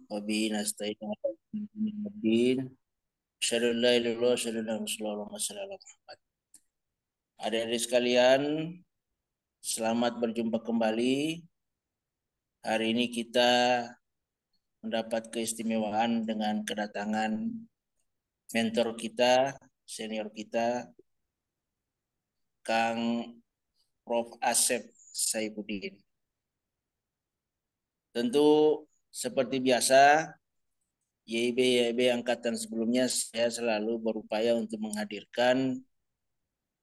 Wabihi nasta'in ala din. Asyhadu an la ilaha illallah, asyhadu anna Rasulullah Muhammad. Adik-adik sekalian, selamat berjumpa kembali. Hari ini kita mendapat keistimewaan dengan kedatangan mentor kita, senior kita, Kang Prof. Asep Saifuddin. Tentu seperti biasa, YIB angkatan sebelumnya saya selalu berupaya untuk menghadirkan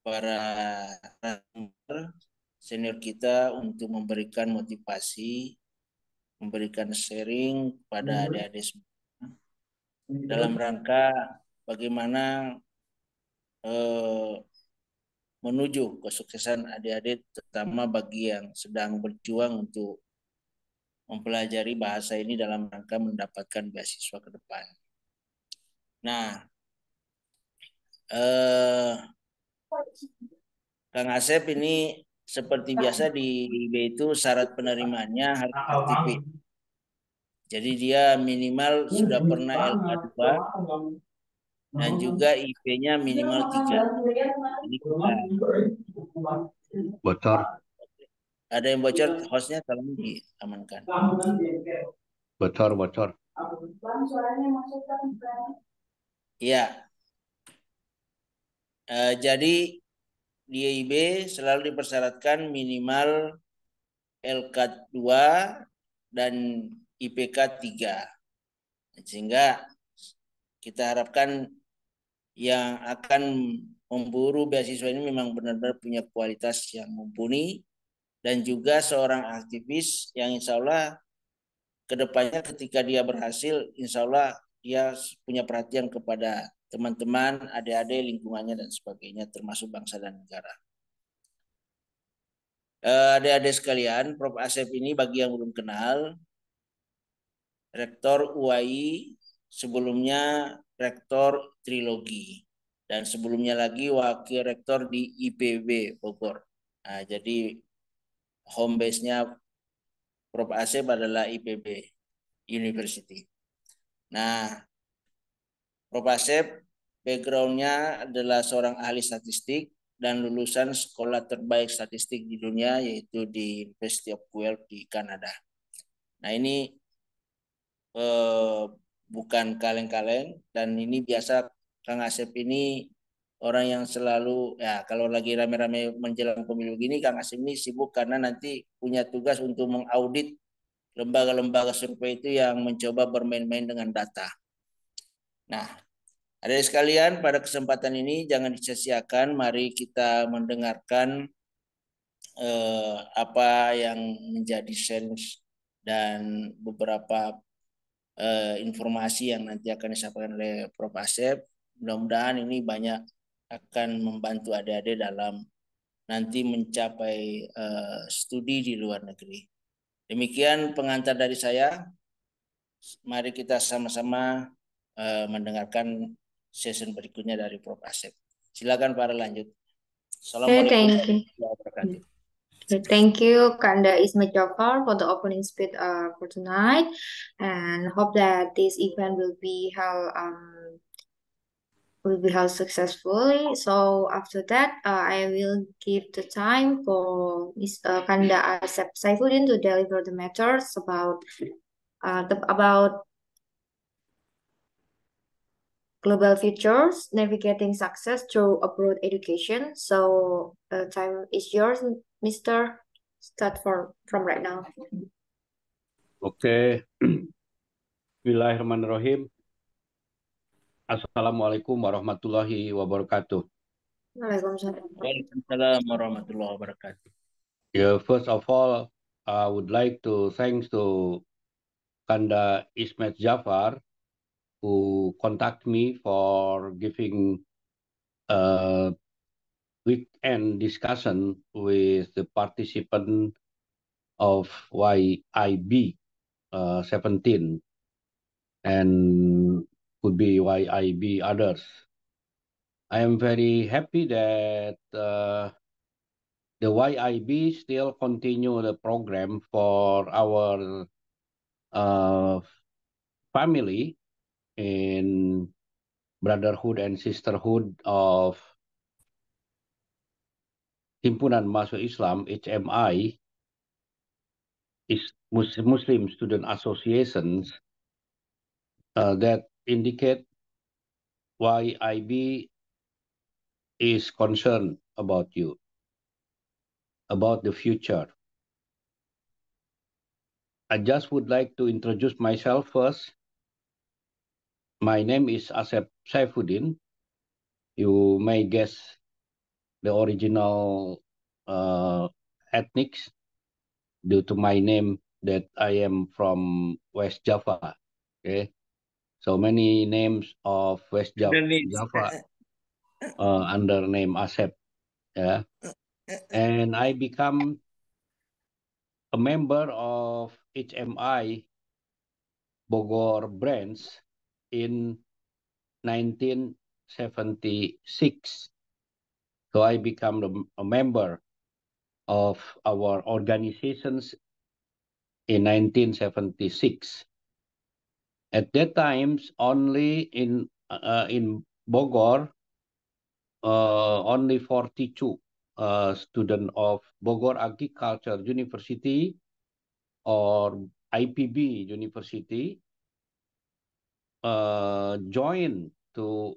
para senior kita untuk memberikan motivasi, memberikan sharing kepada adik-adik semua dalam rangka bagaimana menuju kesuksesan adik-adik, terutama bagi yang sedang berjuang untuk mempelajari bahasa ini dalam rangka mendapatkan beasiswa ke depan. Nah, Kang Asep ini seperti biasa di IB itu syarat penerimaannya harus aktivis. Jadi dia minimal sudah pernah LK2 dan juga IP-nya minimal 3. Jadi kita Bocor. ada yang bocor, hostnya tolong diamankan. Bocor. Iya, jadi di IB selalu dipersyaratkan minimal LK2 dan IPK 3. Sehingga kita harapkan yang akan memburu beasiswa ini memang benar-benar punya kualitas yang mumpuni dan juga seorang aktivis yang insya Allah kedepannya ketika dia berhasil, insya Allah dia punya perhatian kepada teman-teman, adik-adik, lingkungannya dan sebagainya, termasuk bangsa dan negara. Adik-adik sekalian, Prof. Asep ini bagi yang belum kenal, Rektor UAI, sebelumnya Rektor Trilogi, dan sebelumnya lagi Wakil Rektor di IPB Bogor. Nah, jadi home base-nya Prof. Asep adalah IPB University. Nah, Prof. Asep background-nya adalah seorang ahli statistik dan lulusan sekolah terbaik statistik di dunia yaitu di University of Guelph di Kanada. Nah, ini bukan kaleng-kaleng dan ini biasa Kang Asep ini orang yang selalu ya kalau lagi rame-rame menjelang pemilu gini Kang Asep ini sibuk karena nanti punya tugas untuk mengaudit lembaga-lembaga survei itu yang mencoba bermain-main dengan data. Nah, adik sekalian, pada kesempatan ini jangan disia-siakan. Mari kita mendengarkan apa yang menjadi sense dan beberapa informasi yang nanti akan disampaikan oleh Prof. Asep. Mudah-mudahan ini banyak akan membantu adik-adik dalam nanti mencapai studi di luar negeri. Demikian pengantar dari saya. Mari kita sama-sama mendengarkan session berikutnya dari Prof. Asep. Silakan para lanjut. Okay, Assalamualaikum thank you. warahmatullahi wabarakatuh. Thank you, Kanda Ismet Jafar, for the opening speech for tonight, and hope that this event will be held successfully. So after that, I will give the time for Ms. Kanda Asep Saifuddin to deliver the matters about global futures, navigating success through abroad education. So time is yours, Mr. Start from right now. Oke. Bismillahirrahmanirrahim. Assalamualaikum warahmatullahi wabarakatuh. Waalaikumsalam. Waalaikumsalam warahmatullahi wabarakatuh. Yeah, first of all, I would like to thanks to Kanda Ismet Jafar who contact me for giving a weekend discussion with the participant of YIB 17 and could be YIB others. I am very happy that the YIB still continue the program for our family in brotherhood and sisterhood of Himpunan Mahasiswa Islam (HMI) is Muslim Student Associations that indicate why IB is concerned about you, about the future. I just would like to introduce myself first. My name is Asep Saifuddin. You may guess the original ethnics due to my name that I am from West Java. Okay, so many names of West Java under name Asep. Yeah, and I become a member of HMI Bogor branch in 1976. So I become a member of our organizations in 1976. At that time, only in Bogor, only 42 students of Bogor Agriculture University or IPB University join to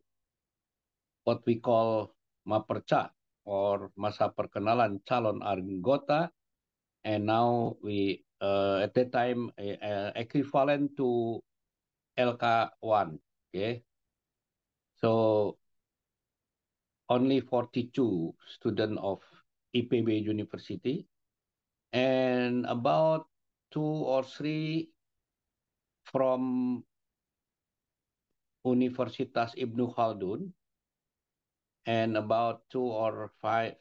what we call Maperca or masa perkenalan calon anggota, and now we at that time equivalent to LK1. Okay, so only 42 students of IPB University and about 2 or 3 from Universitas Ibnu Khaldun, and about 2 or 3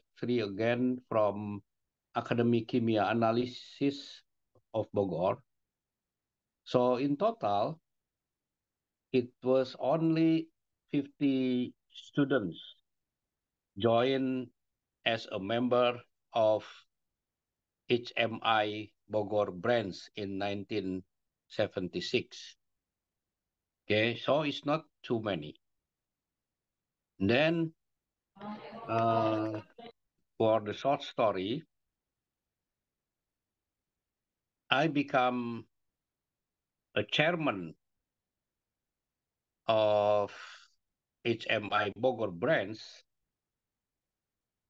again from Academy Kimia Analysis of Bogor. So in total, it was only 50 students join as a member of HMI Bogor branch in 1976. Okay, so it's not too many. Then for the short story, I become a chairman of HMI Bogor branch,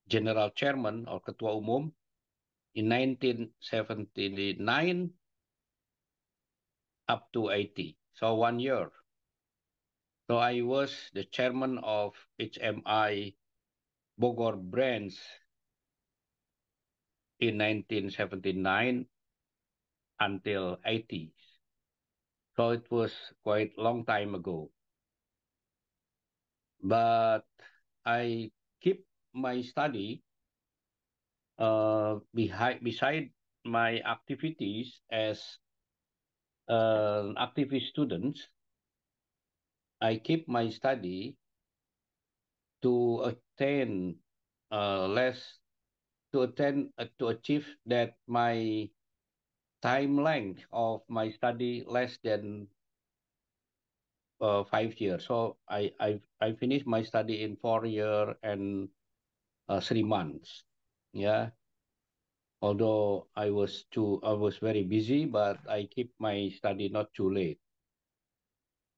general chairman or ketua umum in 1979 up to 80. So 1 year. So I was the chairman of HMI Bogor branch in 1979 until 80. So it was quite a long time ago. But I keep my study beside my activities as activist students. I keep my study to attain to achieve that my time length of my study less than 5 years. So I finished my study in 4 years and 3 months. Yeah. Although I was very busy, but I keep my study not too late.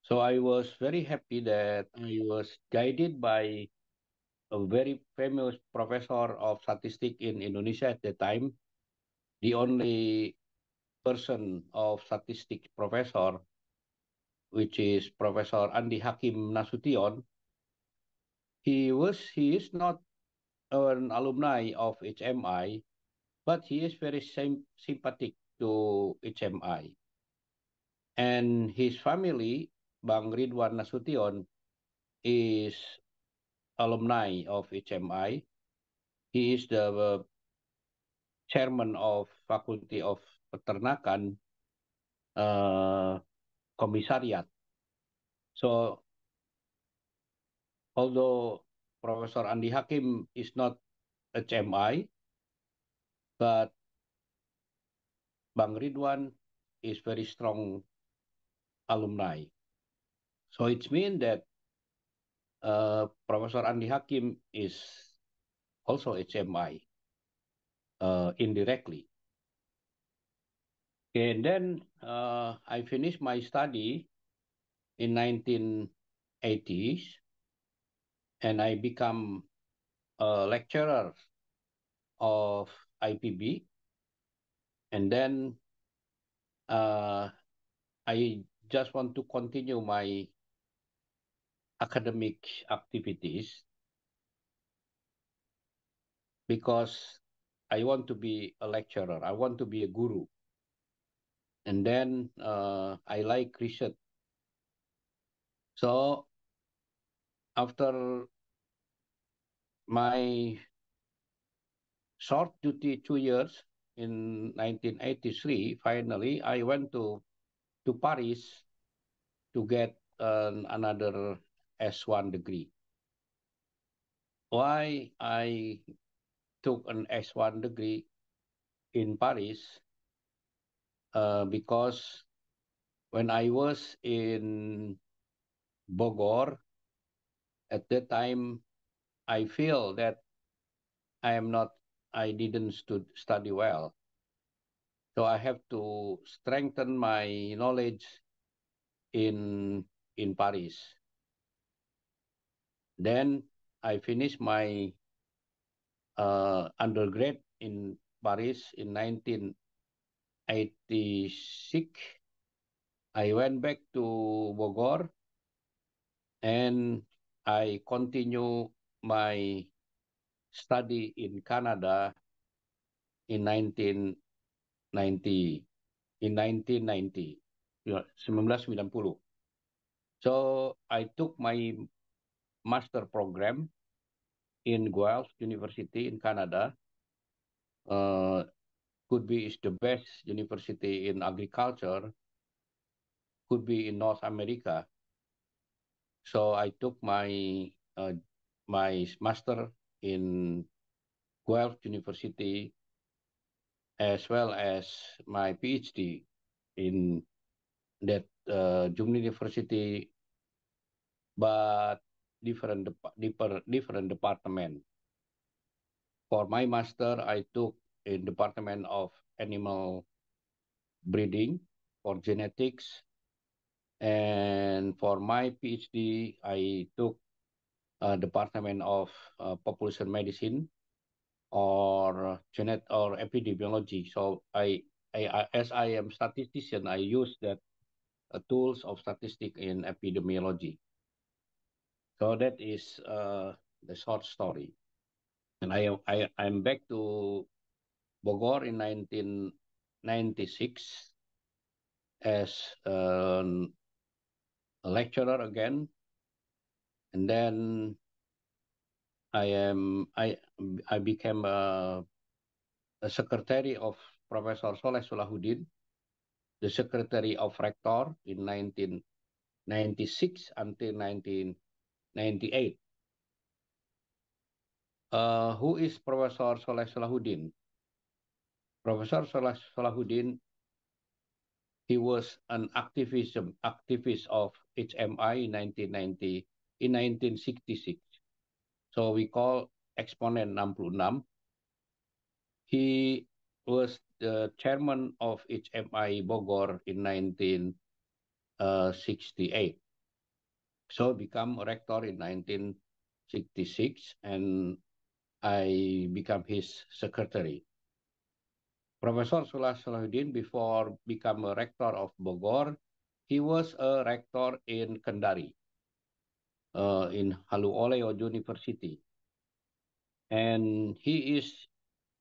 So I was very happy that I was guided by a very famous professor of statistics in Indonesia at the time, the only person of statistics professor, which is Professor Andi Hakim Nasution. He is not an alumni of HMI, but he is very sympathetic to HMI. And his family, Bang Ridwan Nasution, is alumni of HMI. He is the chairman of Faculty of Peternakan Commissariat. So although Professor Andi Hakim is not HMI, but Bang Ridwan is very strong alumni. So it means that Professor Andi Hakim is also HMI indirectly. And then I finished my study in 1980s, and I become a lecturer of IPB. And then I just want to continue my academic activities because I want to be a lecturer. I want to be a guru. And then I like research. So after my short duty 2 years in 1983, finally I went to Paris to get another S1 degree. Why I took an S1 degree in Paris? Because when I was in Bogor, at that time, I feel that I didn't study well. So I have to strengthen my knowledge in Paris. Then I finished my undergrad in Paris in 1986. I went back to Bogor and I continue my study in Canada in 1990. In 1990, 1990. So I took my master program in Guelph University in Canada. Could be is the best university in agriculture, could be in North America. So I took my master in Guelph University as well as my PhD in that University, but different department. For my master, I took in Department of Animal Breeding for genetics. And for my PhD, I took Department of Population Medicine or or epidemiology. So as I am statistician, I use that tools of statistics in epidemiology. So that is the short story. And I'm back to Bogor in 1996 as a lecturer again. And then I became a secretary of Professor Soleh Solahuddin, the secretary of rector in 1996 until 1998. Who is Professor Soleh Solahuddin? Professor Soleh Solahuddin, he was an activist of HMI in 1990, in 1966. So we call exponent 66. He was the chairman of HMI Bogor in 1968. So become rector in 1966 and I become his secretary. Professor Soleh Solahuddin, before become a rector of Bogor, he was a rector in Kendari, in Halu Oleo University. And he is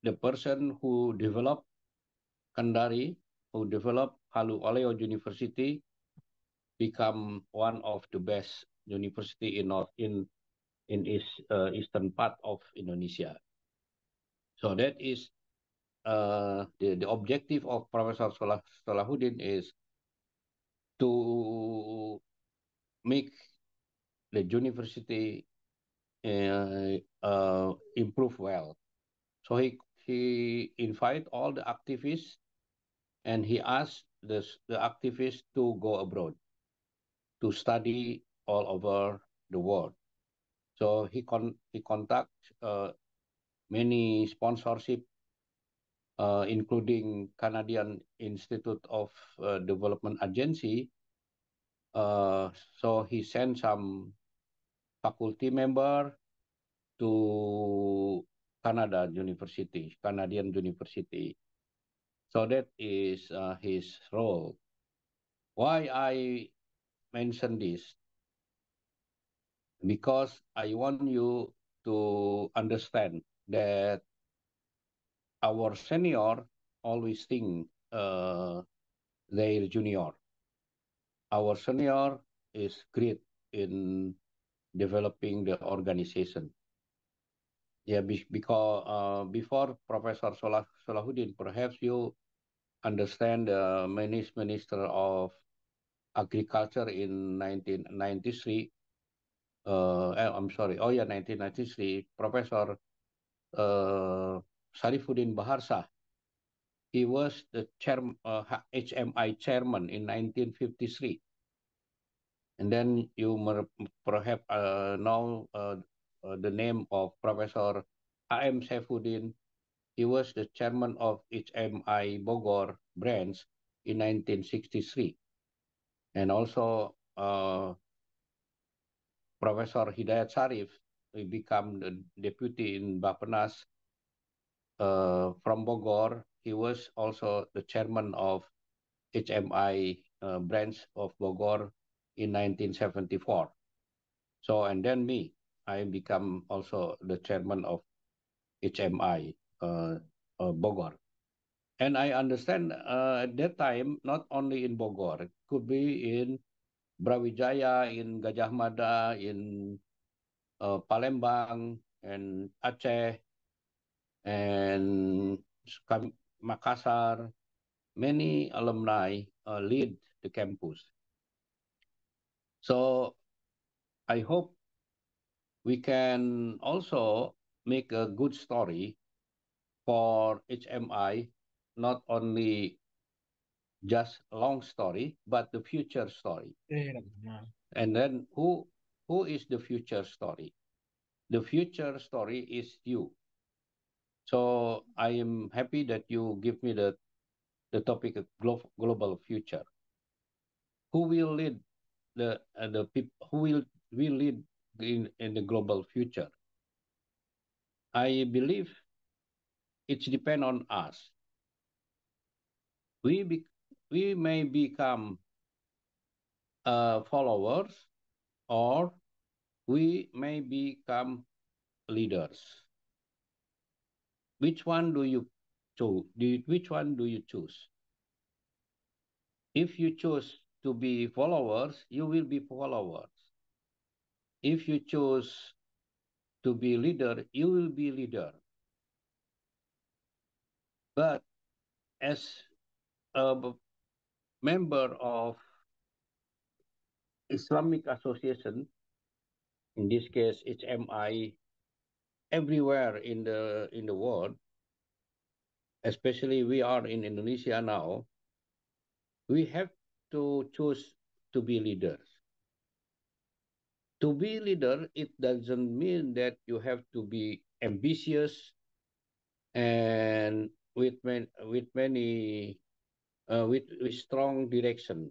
the person who developed Kendari, who developed Halu Oleo University, become one of the best university in eastern part of Indonesia. So that is the objective of Professor Solahuddin is to make the university improve well. So he invite all the activists and he asked the activists to go abroad. to study all over the world. So he conduct many sponsorship, including Canadian Institute of Development Agency. So he sent some faculty member to Canadian University. So that is his role. Why I mention this? Because I want you to understand that our senior always think their junior. Our senior is great in developing the organization. Yeah, because before Professor Salahuddin, perhaps you understand the Minister of Agriculture in 1993. I'm sorry. Oh yeah, 1993. Professor Sarifuddin Baharsa. He was the HMI chairman in 1953. And then you perhaps know the name of Professor A.M. Saifuddin. He was the chairman of HMI Bogor branch in 1963. And also Professor Hidayat Sarif, he became the deputy in Bappenas from Bogor. He was also the chairman of HMI branch of Bogor in 1974. So, and then me, I become also the chairman of HMI Bogor. And I understand at that time, not only in Bogor, it could be in Brawijaya, in Gajah Mada, in Palembang, and Aceh, and Makassar. Many alumni lead the campus. So I hope we can also make a good story for HMI, not only just a long story, but the future story. And then who is the future story? The future story is you. So I am happy that you give me the topic of global future. Who will lead the people? Who will lead in the global future? I believe it depends on us. We may become followers, or we may become leaders. Which one do you choose? Which one do you choose? If you choose to be followers, you will be followers. If you choose to be leader, you will be leader. But as a member of Islamic Association, in this case HMI, everywhere in the world, especially we are in Indonesia now, we have to choose to be leaders. To be leader, it doesn't mean that you have to be ambitious and with strong direction.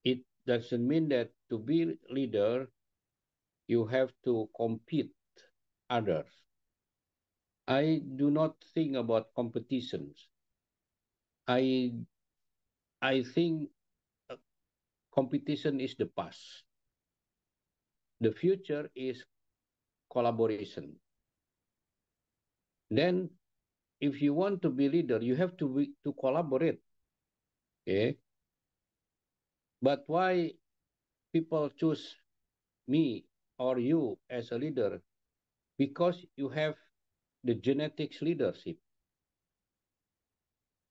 It doesn't mean that to be leader, you have to compete others. I do not think about competitions. I think competition is the past. The future is collaboration. Then, if you want to be leader, you have to collaborate. Okay. But why people choose me or you as a leader? Because you have the genetics leadership.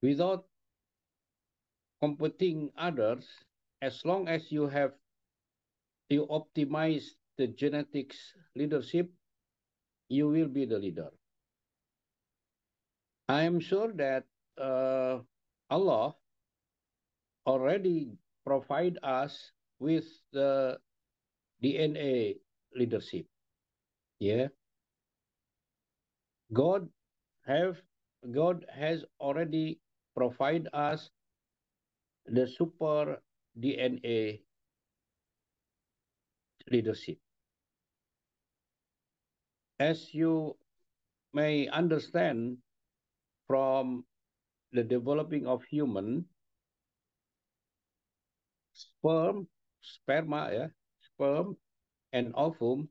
Without competing others, as long as you optimize the genetics leadership, you will be the leader. I am sure that Allah already provide us with the DNA leadership. Yeah. God God has already provided us the super DNA leadership. As you may understand from the developing of human, sperm and ovum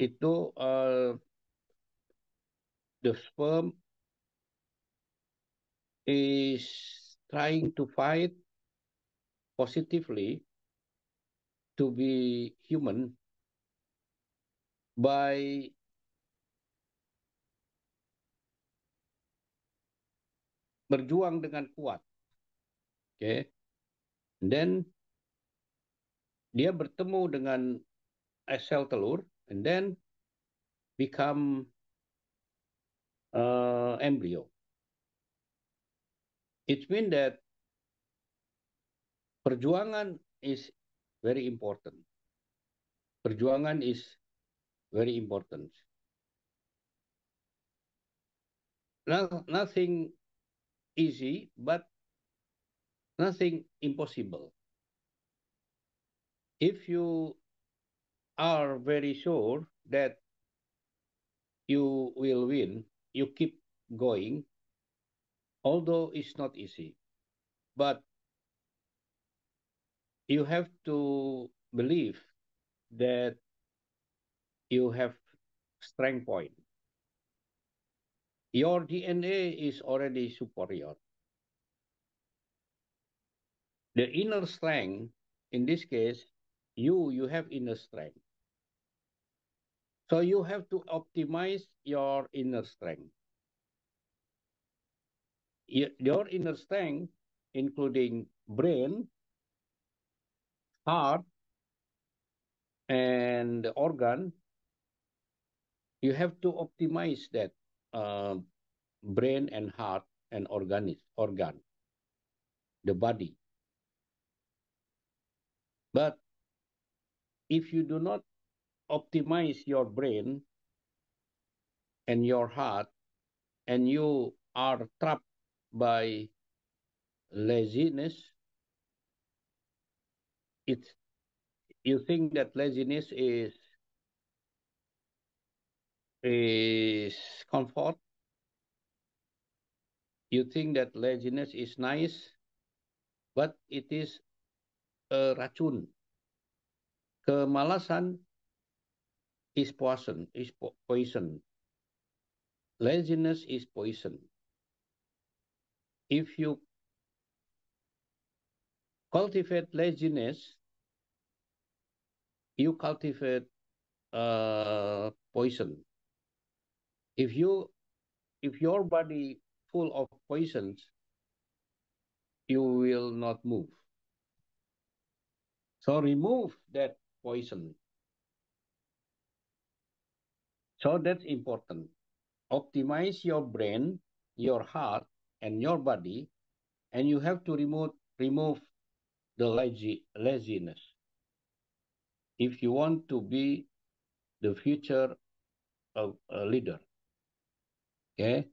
itu the sperm is trying to fight positively to be human by berjuang dengan kuat. Okay. Then dia bertemu dengan sel telur and then become embryo. It means that perjuangan is very important. Perjuangan is very important. Nothing easy, but nothing impossible. If you are very sure that you will win, you keep going, although it's not easy. But you have to believe that you have strength point. Your DNA is already superior. The inner strength, in this case, you have inner strength. So you have to optimize your inner strength. Your inner strength, including brain, heart, and organ, you have to optimize that brain and heart and organ, the body. But if you do not optimize your brain and your heart, and you are trapped by laziness, you think that laziness is comfort. You think that laziness is nice, but it is a racun. Kemalasan is poison. Laziness is poison. If you cultivate laziness, you cultivate poison. If your body full of poisons, you will not move. So remove that poison. So that's important. Optimize your brain, your heart, and your body, and you have to remove the laziness if you want to be the future of a leader. Okay?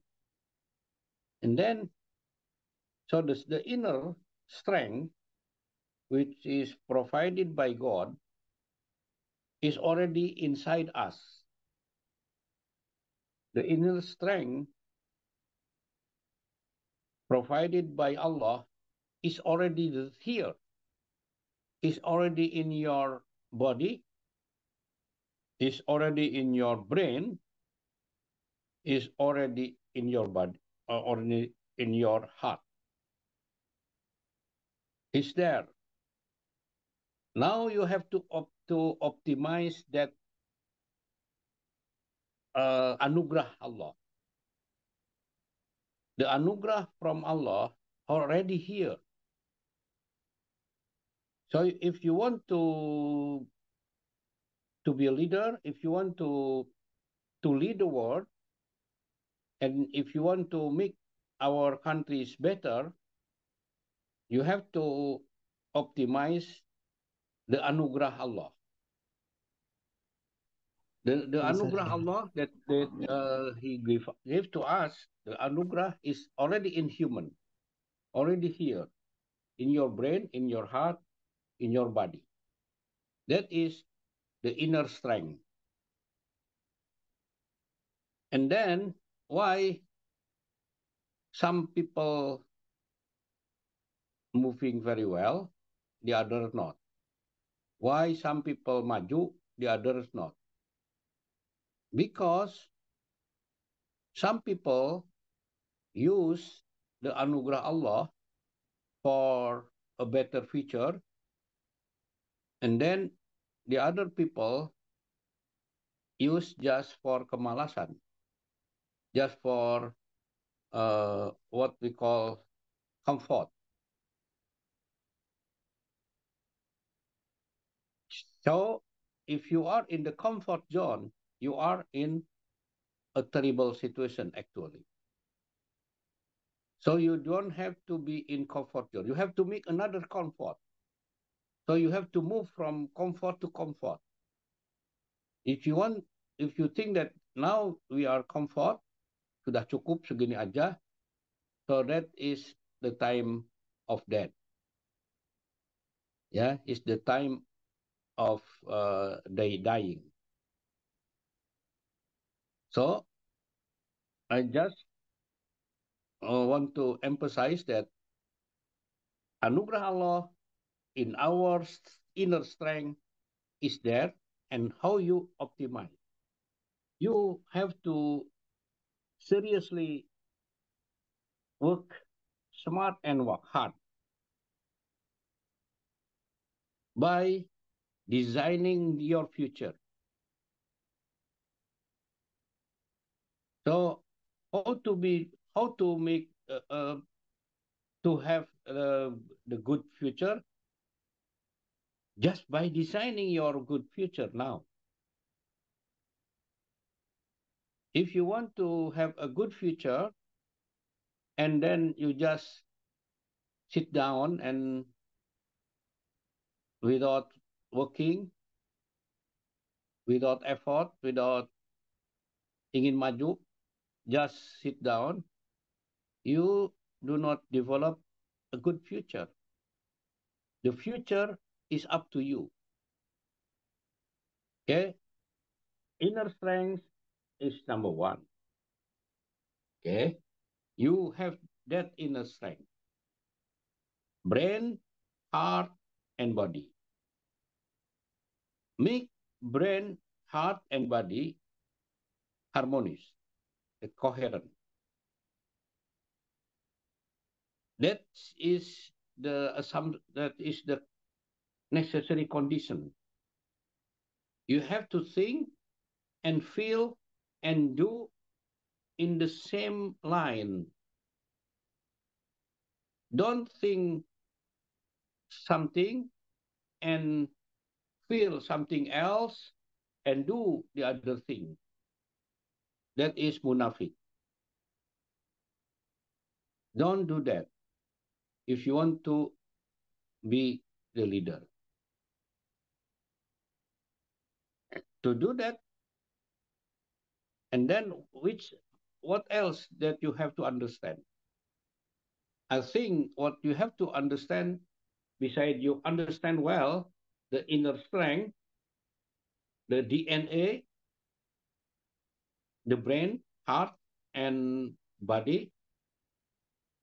And then, so the inner strength, which is provided by God, is already inside us. The inner strength provided by Allah is already here, is already in your body, is already in your brain, is already in your body, or in your heart. It's there. Now you have to optimize that anugerah Allah. The anugerah from Allah already here. So if you want to be a leader, if you want to lead the world, and if you want to make our countries better, you have to optimize the anugerah Allah. The Yes, sir. anugerah Allah that He gave to us, the anugerah is already in human, already here, in your brain, in your heart, in your body. That is the inner strength. And then why some people moving very well, the others not? Why some people maju, the others not? Because some people use the anugerah Allah for a better future, and then the other people use just for kemalasan, just for what we call comfort. So if you are in the comfort zone, you are in a terrible situation actually. So you don't have to be in comfort zone. You have to make another comfort. So you have to move from comfort to comfort. If you think that now we are comfort, sudah cukup segini aja, so that is the time of death. Yeah, it's the time of dying. So I just want to emphasize that anugerah Allah in our inner strength is there, and how you optimize. You have to seriously work smart and work hard by designing your future. So how to make to have the good future, just by designing your good future now. If you want to have a good future and then you just sit down and without working, without effort, without ingin maju, just sit down, you do not develop a good future. The future is up to you. Okay? Inner strength is number one. Okay? You have that inner strength. Brain, heart, and body. Make brain, heart, and body harmonious, coherent. That is the necessary condition. You have to think and feel and do in the same line. Don't think something and feel something else and do the other thing. That is munafik. Don't do that if you want to be the leader. To do that, and then what else that you have to understand? I think what you have to understand, besides you understand well the inner strength, the DNA, the brain, heart, and body,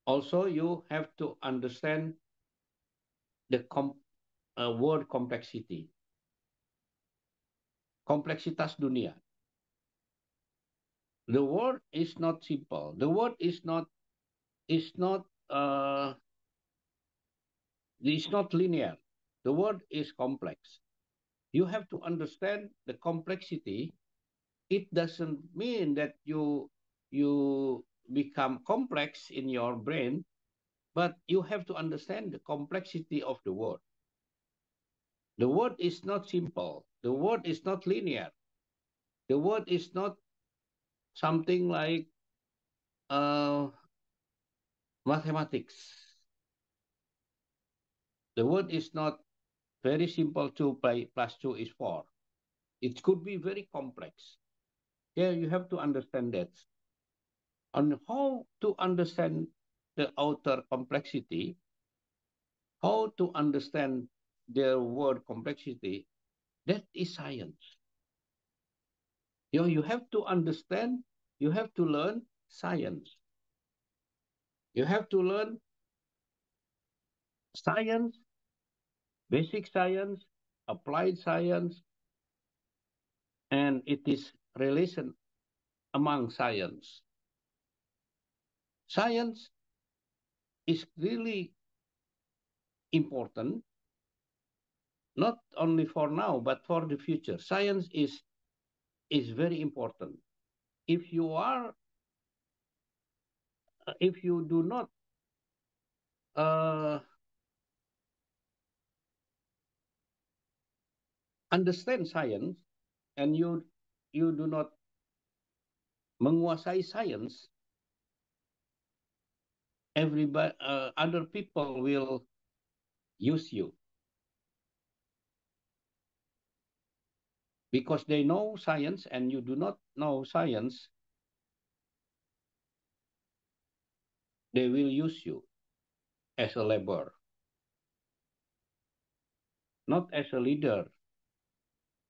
also you have to understand the word complexity. Kompleksitas dunia. The word is not simple. The word is not uh, it's not linear. The word is complex. You have to understand the complexity. It doesn't mean that you become complex in your brain, but you have to understand the complexity of the word. The word is not simple. The word is not linear. The word is not something like mathematics. The word is not very simple. 2 plus 2 is 4. It could be very complex. Yeah, you have to understand that. On how to understand the outer complexity, how to understand the word complexity, that is science. You have to understand, you have to learn science. You have to learn science, basic science, applied science, and it is relation among science. Science is really important, not only for now, but for the future. Science is very important. If you are, if you do not understand science and you do not menguasai science, everybody, other people will use you because they know science and you do not know science. They will use you as a laborer, not as a leader.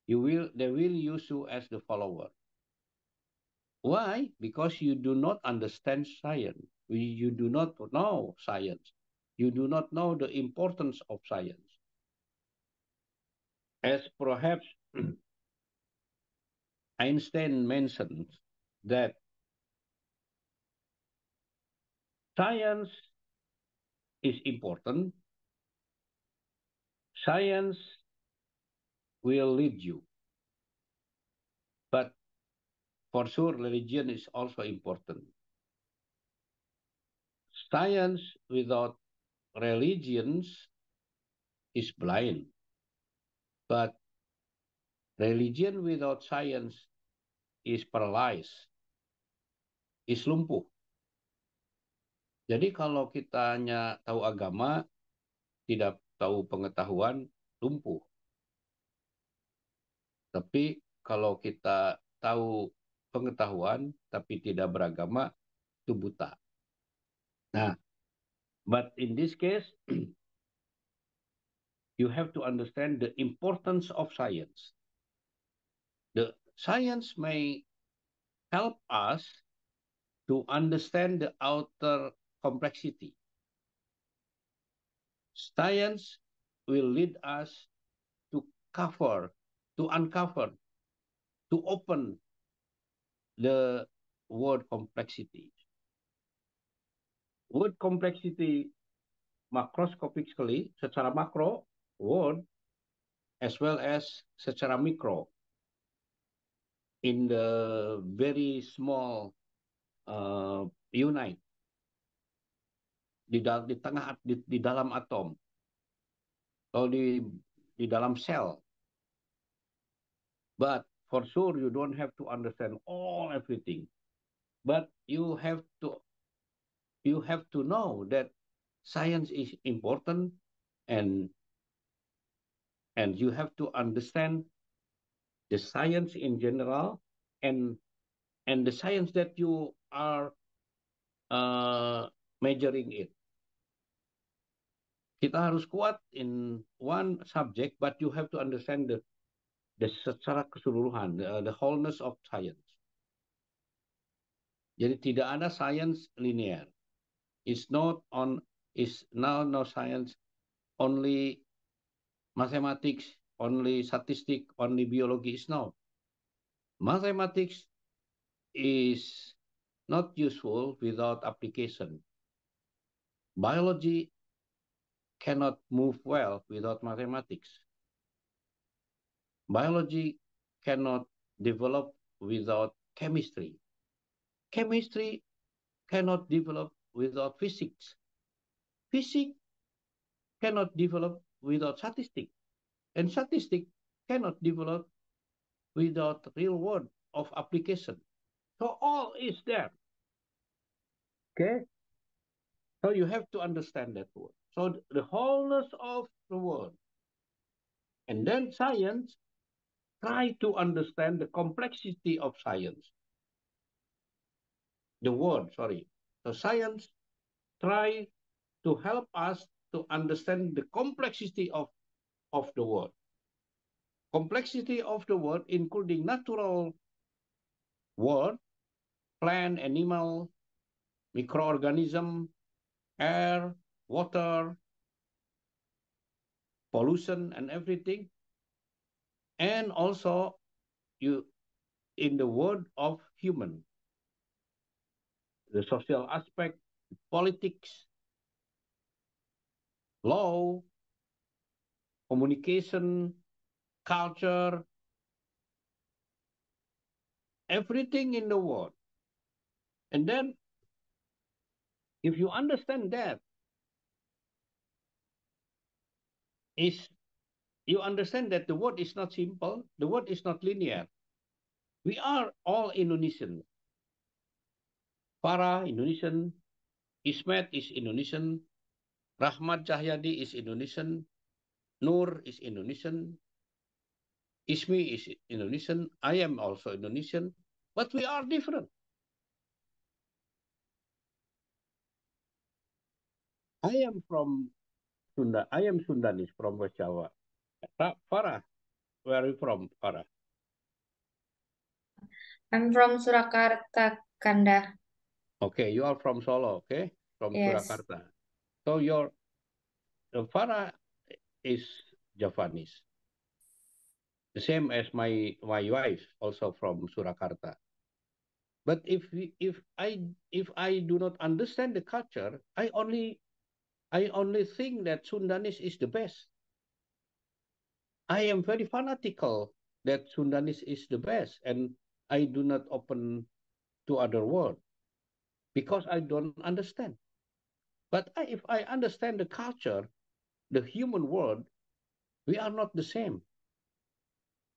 They will use you as the follower. Why? Because you do not understand science. You do not know science. You do not know the importance of science. As perhaps Einstein mentioned that science is important. Science will lead you. But for sure, religion is also important. Science without religions is blind. But religion without science is paralyzed, is lumpuh. Jadi kalau kita hanya tahu agama, tidak tahu pengetahuan, lumpuh. Tapi kalau kita tahu pengetahuan, tapi tidak beragama, itu buta. Nah, but in this case, you have to understand the importance of science. The science may help us to understand the outer complexity. Science will lead us to uncover, to open the word complexity. Word complexity macroscopically, secara makro, word, as well as secara mikro, in the very small unit, di dalam atom, atau di dalam sel. But for sure, you don't have to understand everything. But you have to know that science is important, and you have to understand the science in general, and the science that you are measuring it. Kita harus kuat in one subject, but you have to understand the secara keseluruhan, the wholeness of science. Jadi tidak ada science linear. It's not no science only mathematics, only statistics, only biology. Is not. Mathematics is not useful without application. Biology cannot move well without mathematics. Biology cannot develop without chemistry. Chemistry cannot develop without physics. Physics cannot develop without statistics. And statistics cannot develop without real world of application. So all is there. Okay? So you have to understand that word. So the wholeness of the world. And then science try to understand the complexity of science. The world, sorry. So science try to help us to understand the complexity of the world. Complexity of the world, including natural world, plant, animal, microorganism, air, water, pollution, and everything. And also you in the world of human, the social aspect, politics, law, communication, culture, everything in the world. And then if you understand that, is you understand that the world is not simple, the world is not linear. We are all Indonesian. Farah, Indonesian. Ismet is Indonesian. Rahmat Cahyadi is Indonesian. Nur is Indonesian. Ismi is Indonesian. I am also Indonesian. But we are different. I am from Sunda. I am Sundanese from West Java. Farah, where are you from, Farah? I'm from Surakarta, Kanda. Okay, you are from Solo, okay? From Yes. Surakarta. So your Farah is Javanese. The same as my wife, also from Surakarta. But if I do not understand the culture, I only think that Sundanese is the best. I am very fanatical that Sundanese is the best, and I do not open to other world because I don't understand. But if I understand the culture, the human world, we are not the same.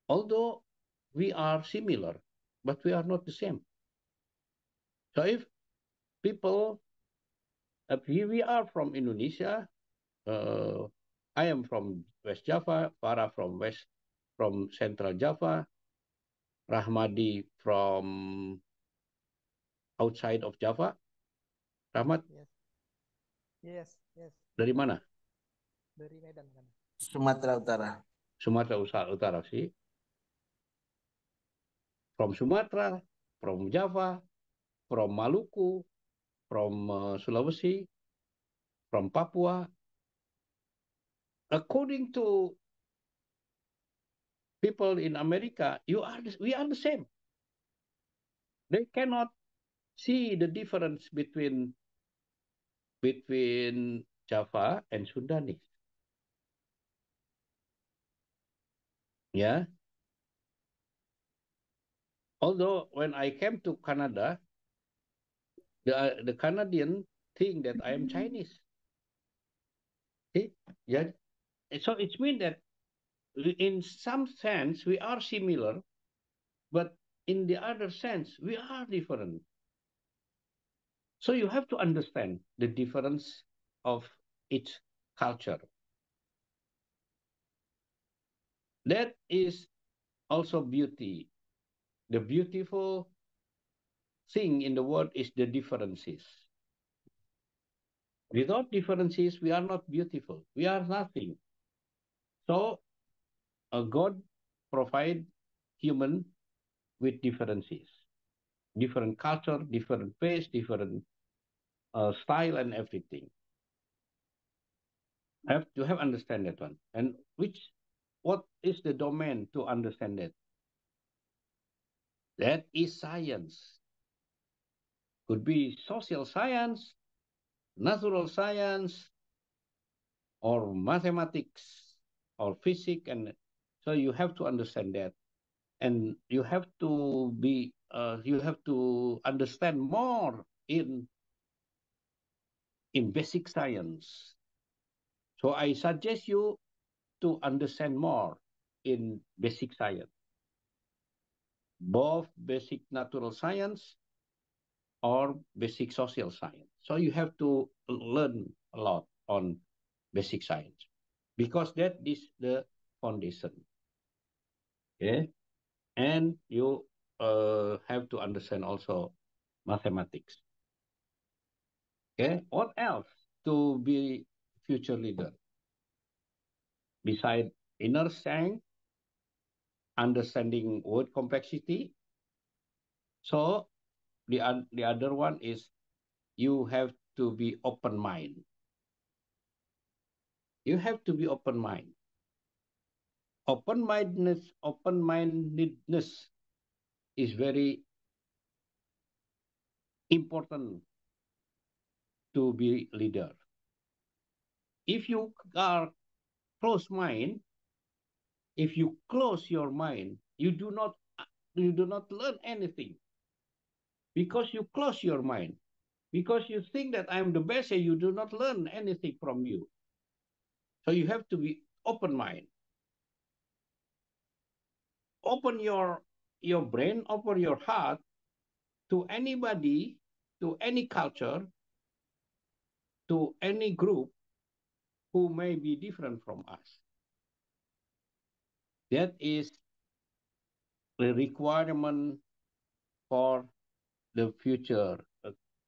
Although we are similar, but we are not the same. So if people, we are from Indonesia, I am from West Java, Farah from Central Java, Rahmadi from outside of Java. Rahmat? Yes. Yes, yes. Dari mana? Dari Medan kan. Sumatera Utara. Sumatera Utara sih. From Sumatra, from Java, from Maluku, from Sulawesi, from Papua. According to people in America, we are the same. They cannot see the difference between Java and Sundanese. Yeah. Although when I came to Canada, the Canadian think that I am Chinese. See? Yeah. So it means that in some sense we are similar, but in the other sense we are different. So you have to understand the difference of each culture. That is also beauty. The beautiful thing in the world is the differences. Without differences, we are not beautiful. We are nothing. So God provide human with differences, different culture, different face, different style, and everything. Have to have understand that one. And what is the domain to understand that? That is science. Could be social science, natural science, or mathematics, or physics, and so you have to understand that, and you have to understand more in basic science. So I suggest you to understand more in basic science, both basic natural science or basic social science. So you have to learn a lot on basic science, because that is the foundation. Okay, and you have to understand also mathematics. Okay, what else to be future leader? Beside inner strength, understanding word complexity. So the other one is you have to be open mind. You have to be open mind. Open mindedness is very important to be leader. If you are close mind, if you close your mind, you do not learn anything, because you close your mind, because you think that I'm the best, and you do not learn anything from you. So you have to be open mind. Open your brain, open your heart to anybody, to any culture, to any group who may be different from us. That is the requirement for the future,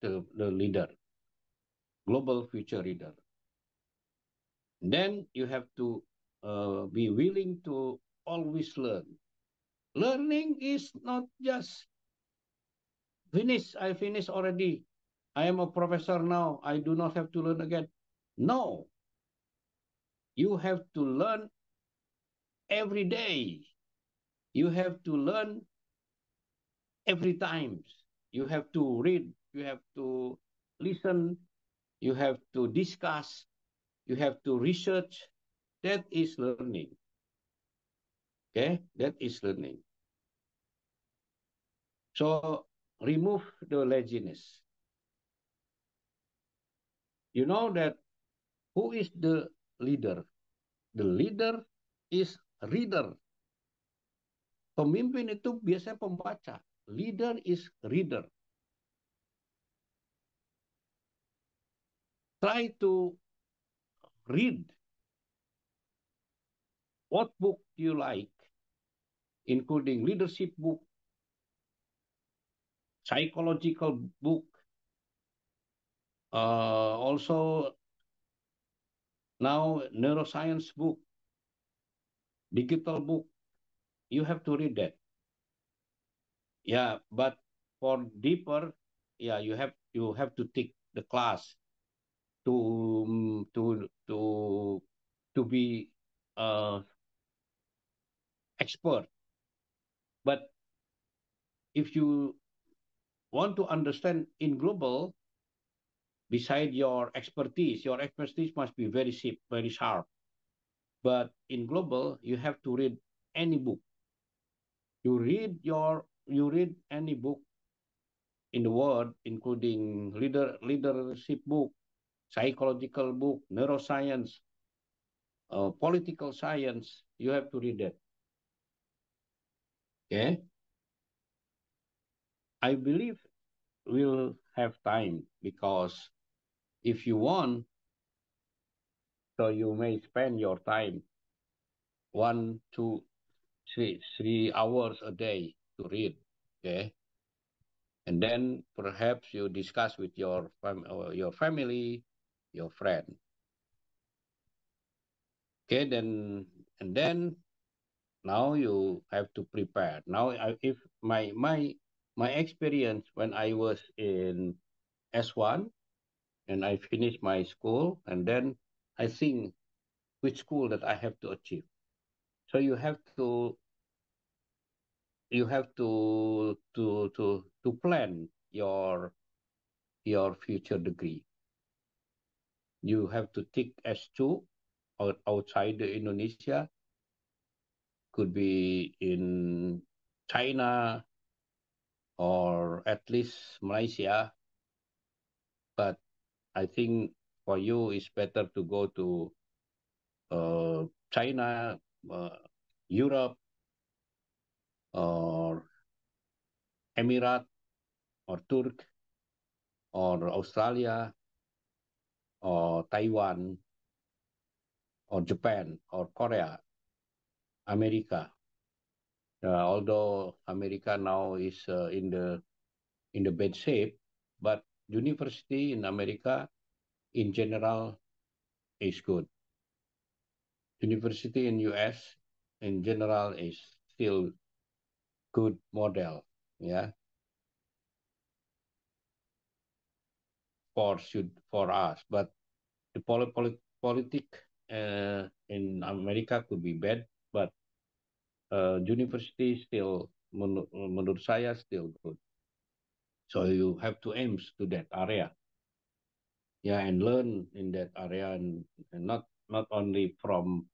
the leader, global future leader. Then you have to be willing to always learn. Learning is not just finish. I finished already. I am a professor now. I do not have to learn again. No, you have to learn every day. You have to learn every time. You have to read. You have to listen. You have to discuss. You have to research. That is learning. Okay, that is learning. So remove the laziness. You know that who is the leader? The leader is reader. Pemimpin itu biasanya pembaca. Leader is reader. Try to read what book you like, including leadership book, psychological book, also now neuroscience book, digital book. You have to read that. Yeah, but for deeper, yeah, you have to take the class to to be expert. But if you want to understand in global, beside your expertise must be very sharp. But in global, you have to read any book. You read any book in the world, including leadership book, psychological book, neuroscience, political science. You have to read that. Okay. I believe we'll have time, because if you want, so you may spend your time 1, 2, 3 hours a day to read. Okay. And then perhaps you discuss with your family, your friend. Okay, then now you have to prepare. Now, if my experience when I was in S1 and I finished my school, and then I think which school that I have to achieve. So you have to plan your future degree. You have to take S2 outside the Indonesia, could be in China or at least Malaysia. But I think for you, it's better to go to China, Europe, or Emirat, or Turk, or Australia, or Taiwan. or Japan or Korea, America. Although America now is in the bad shape, but university in America in general is good. University in US in general is still good model, yeah, for us. But the politic in America could be bad, but university still menurut saya still good. So you have to aim to that area, yeah, and learn in that area, and not only from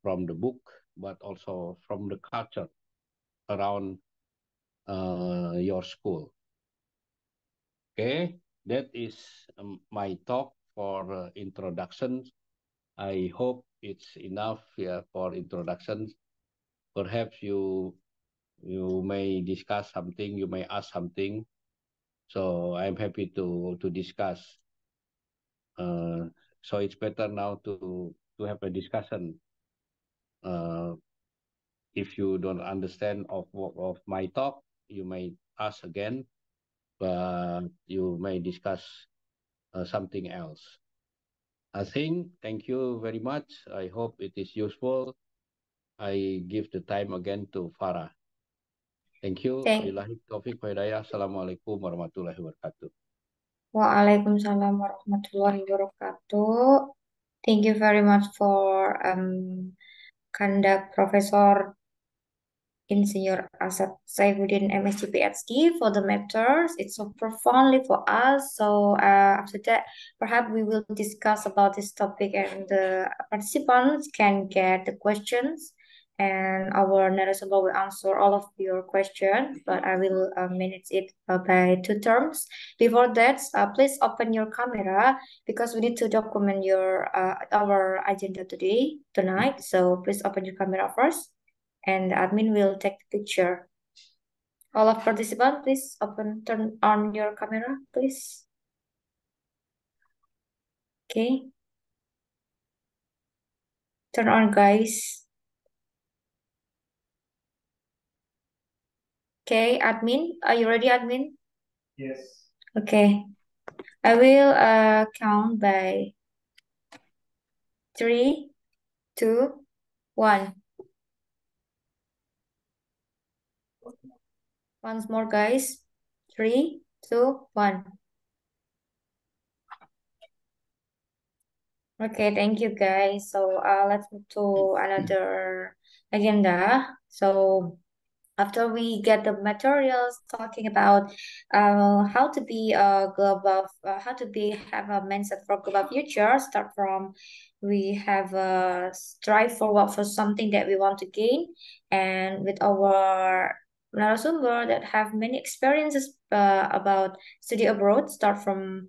the book, but also from the culture around your school. Okay, that is my talk for introduction. I hope it's enough, yeah, for introductions. Perhaps you may discuss something, you may ask something. So I'm happy to discuss. So it's better now to have a discussion. If you don't understand of my talk, you may ask again, but you may discuss something else. I think, thank you very much. I hope it is useful. I give the time again to Farah. Thank you. Billahi taufiq wa hidayah. Assalamualaikum warahmatullahi wabarakatuh. Waalaikumsalam warahmatullahi wabarakatuh. Thank you very much for conduct Professor Insinyur Asep Saifuddin MSc PhD for the matters. It's so profoundly for us. So after that, perhaps we will discuss about this topic, and the participants can get the questions, and our narrator will answer all of your questions. But I will manage it by 2 terms. Before that, please open your camera because we need to document your our agenda tonight. So please open your camera first, and the admin will take the picture. All of participants, please turn on your camera, please. Okay. Turn on, guys. Okay, admin, are you ready, admin? Yes. Okay. I will count by 3, 2, 1. Once more, guys. 3, 2, 1. Okay, thank you, guys. So let's move to another agenda. So after we get the materials talking about how to be global, how to have a mindset for global future, start from we have a strive for something that we want to gain, and with our narasumber that have many experiences about study abroad, start from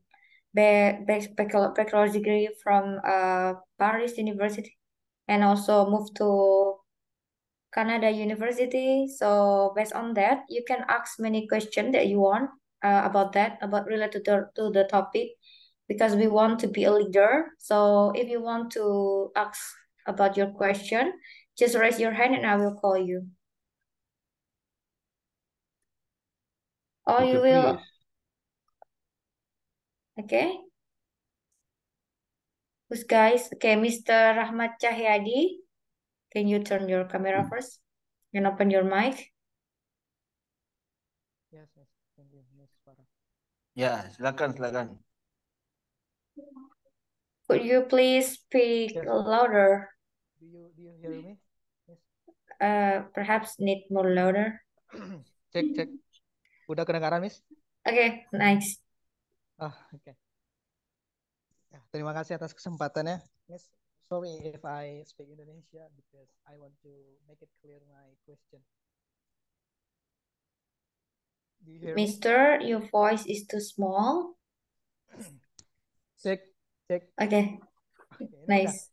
bachelor degree from Paris University, and also move to Canada University. So based on that, you can ask many questions that you want about related to the topic, because we want to be a leader. So if you want to ask about your question, just raise your hand and I will call you. Or you will. Please. Okay. Who's guys? Okay, Mr. Rahmat Cahyadi. Can you turn your camera first and open your mic? Yes, yes. Thank you, Miss Farah. Ya, silakan. Could you please speak louder? Do you hear me? Yes. Perhaps need more louder. Cek. Udah kedengaran, Miss? Okay, nice. Okay. Ya, terima kasih atas kesempatannya, Miss. Sorry if I speak Indonesia because I want to make it clear my question. Do you hear Mister, your voice is too small. Cek. Okay, nice.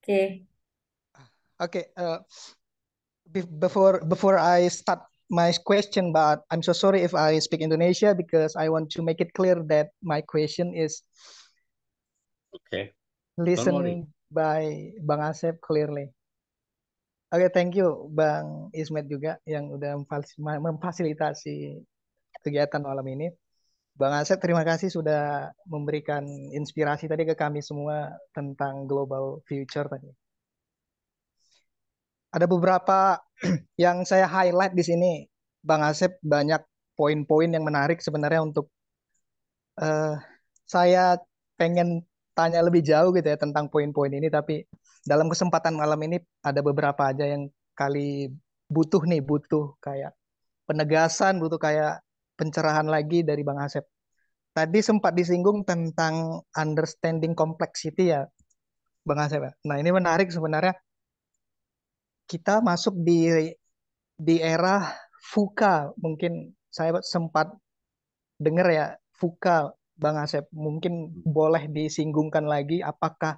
Okay. Okay. Before I start my question, but I'm so sorry if I speak Indonesia because I want to make it clear that my question is Okay, don't worry. listening by Bang Asep clearly. Oke, thank you Bang Ismet juga yang udah memfasilitasi kegiatan malam ini. Bang Asep, terima kasih sudah memberikan inspirasi tadi ke kami semua tentang global future tadi. Ada beberapa yang saya highlight di sini. Bang Asep banyak poin-poin yang menarik sebenarnya untuk eh, saya pengen tanya lebih jauh gitu ya tentang poin-poin ini, tapi dalam kesempatan malam ini ada beberapa aja yang kali butuh kayak penegasan, butuh kayak pencerahan lagi dari Bang Asep. Tadi sempat disinggung tentang understanding complexity ya, Bang Asep ya. Nah, ini menarik sebenarnya. Kita masuk di era VUCA. Mungkin saya sempat dengar ya, VUCA, Bang Asep. Mungkin boleh disinggungkan lagi apakah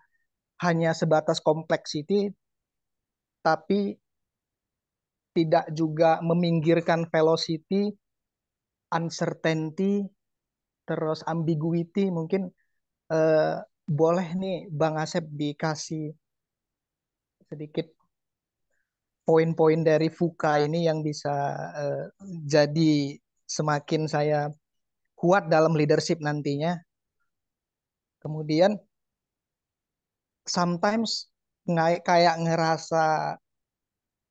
hanya sebatas complexity, tapi tidak juga meminggirkan velocity, uncertainty, terus ambiguity. Mungkin eh, boleh nih Bang Asep dikasih sedikit poin-poin dari VUCA ini yang bisa eh, jadi semakin saya kuat dalam leadership nantinya. Kemudian sometimes kayak ngerasa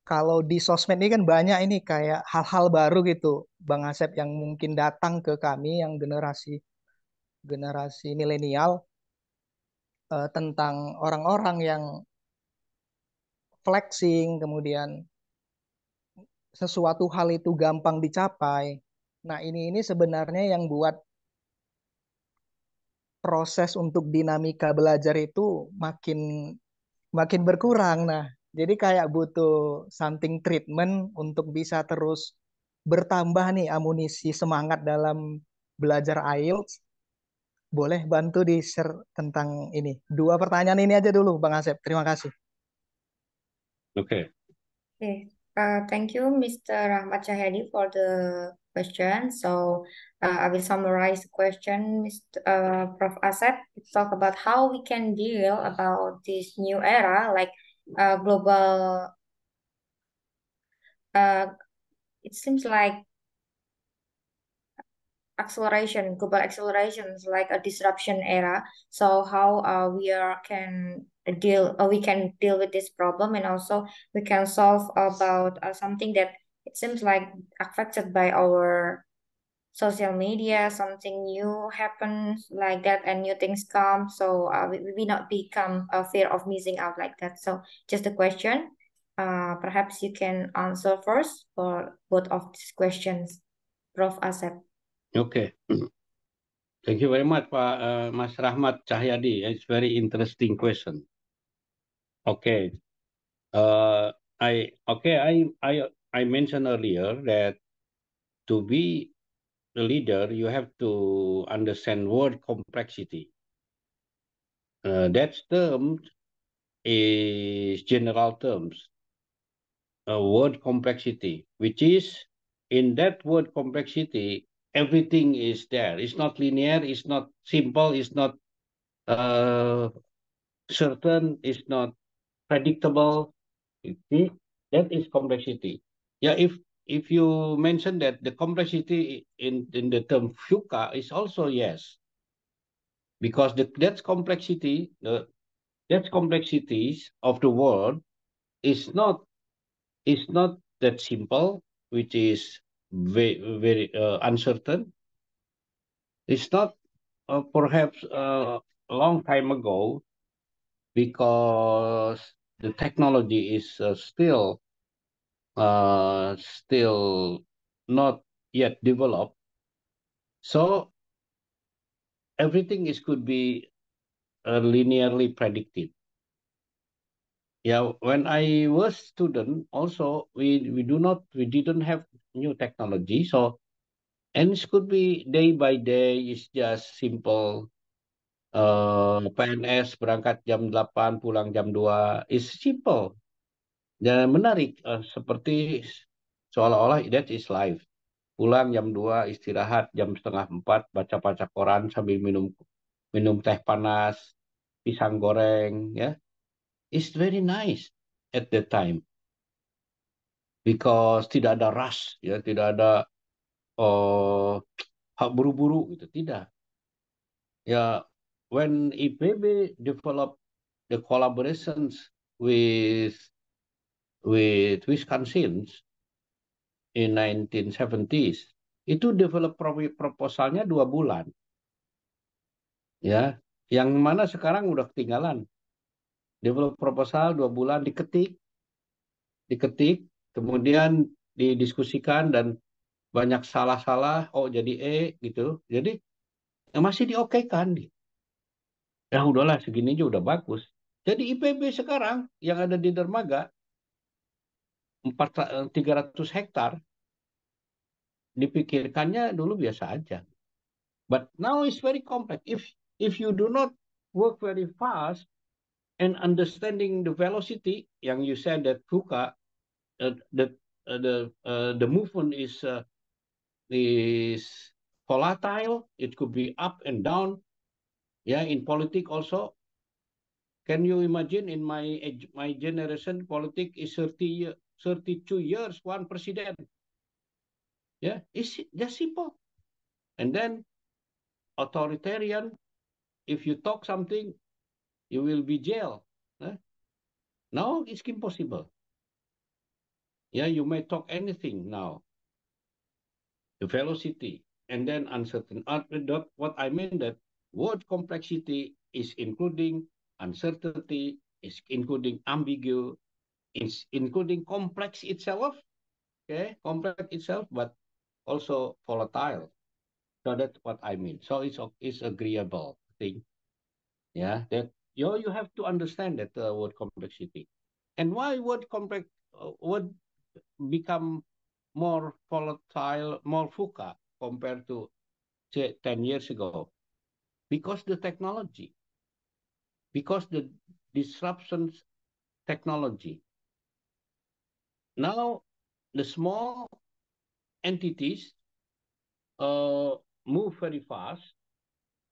kalau di sosmed ini kan banyak ini kayak hal-hal baru gitu, Bang Asep, yang mungkin datang ke kami yang generasi generasi milenial, tentang orang-orang yang flexing, kemudian sesuatu hal itu gampang dicapai. Nah, ini sebenarnya yang buat proses untuk dinamika belajar itu makin makin berkurang. Nah, jadi kayak butuh something treatment untuk bisa terus bertambah nih amunisi semangat dalam belajar IELTS. Boleh bantu di-share tentang ini. Dua pertanyaan ini aja dulu, Bang Asep. Terima kasih. Okay. Okay, thank you, Mr. Rahmat Cahyadi, for the question. So, I will summarize the question, Mr. Prof. Asep. Let's talk about how we can deal about this new era, like global. It seems like global acceleration is like a disruption era. So, how we can deal with this problem, and also we can solve about something that it seems like affected by our social media. Something new happens like that, and new things come, so we not become a fear of missing out like that. So just a question, perhaps you can answer first for both of these questions, Prof. Asep. Okay. Thank you very much, Pak Mas Rahmat Cahyadi. It's very interesting question. Okay. I mentioned earlier that to be a leader, you have to understand word complexity. That term is general terms. Word complexity, which is in that word complexity, everything is there. It's not linear, it's not simple, it's not certain, it's not predictable. See, that is complexity. Yeah, if you mention that the complexity in the term VUCA is also yes, because that's complexity, that's complexities of the world is not that simple, which is very uncertain. It's not perhaps a long time ago, because the technology is still not yet developed. So everything could be linearly predicted. Yeah, when I was student, also we didn't have new technology, so and it could be day by day. It's just simple. PNS berangkat jam 8, pulang jam 2. Is simple dan menarik, seperti seolah-olah that is life. Pulang jam 2, istirahat jam setengah 4, baca-baca koran sambil minum teh panas. pisang goreng, ya. It's very nice at that time because tidak ada rush, ya, tidak ada hak buru-buru gitu, tidak. Ya, when IPB develop the collaborations with Wisconsin in 1970s, itu develop proposalnya 2 bulan, ya. Yang mana sekarang udah ketinggalan. Develop proposal 2 bulan, diketik, kemudian didiskusikan dan banyak salah-salah, oh jadi gitu. Jadi masih diokekan. Ya udahlah, segini aja udah bagus. Jadi IPB sekarang yang ada di dermaga 300 hektar, dipikirkannya dulu biasa aja. But now it's very complex. If you do not work very fast and understanding the velocity, yang you said that VUCA, the movement is volatile. It could be up and down. Yeah, in politics also. Can you imagine in my generation, politics is 32 years, one president. Yeah, it's just simple. And then authoritarian, if you talk something, you will be jailed. Now it's impossible. Yeah, you may talk anything now. The velocity and then uncertain. What I mean that word complexity is including uncertainty, is including ambiguous, is including complex itself, okay, complex itself, but also volatile. So that's what I mean. So it's agreeable thing. Yeah, that you have to understand that word complexity, and why word complex would become more volatile, more VUCA compared to say 10 years ago, because the technology, because the disruptions technology. Now the small entities move very fast,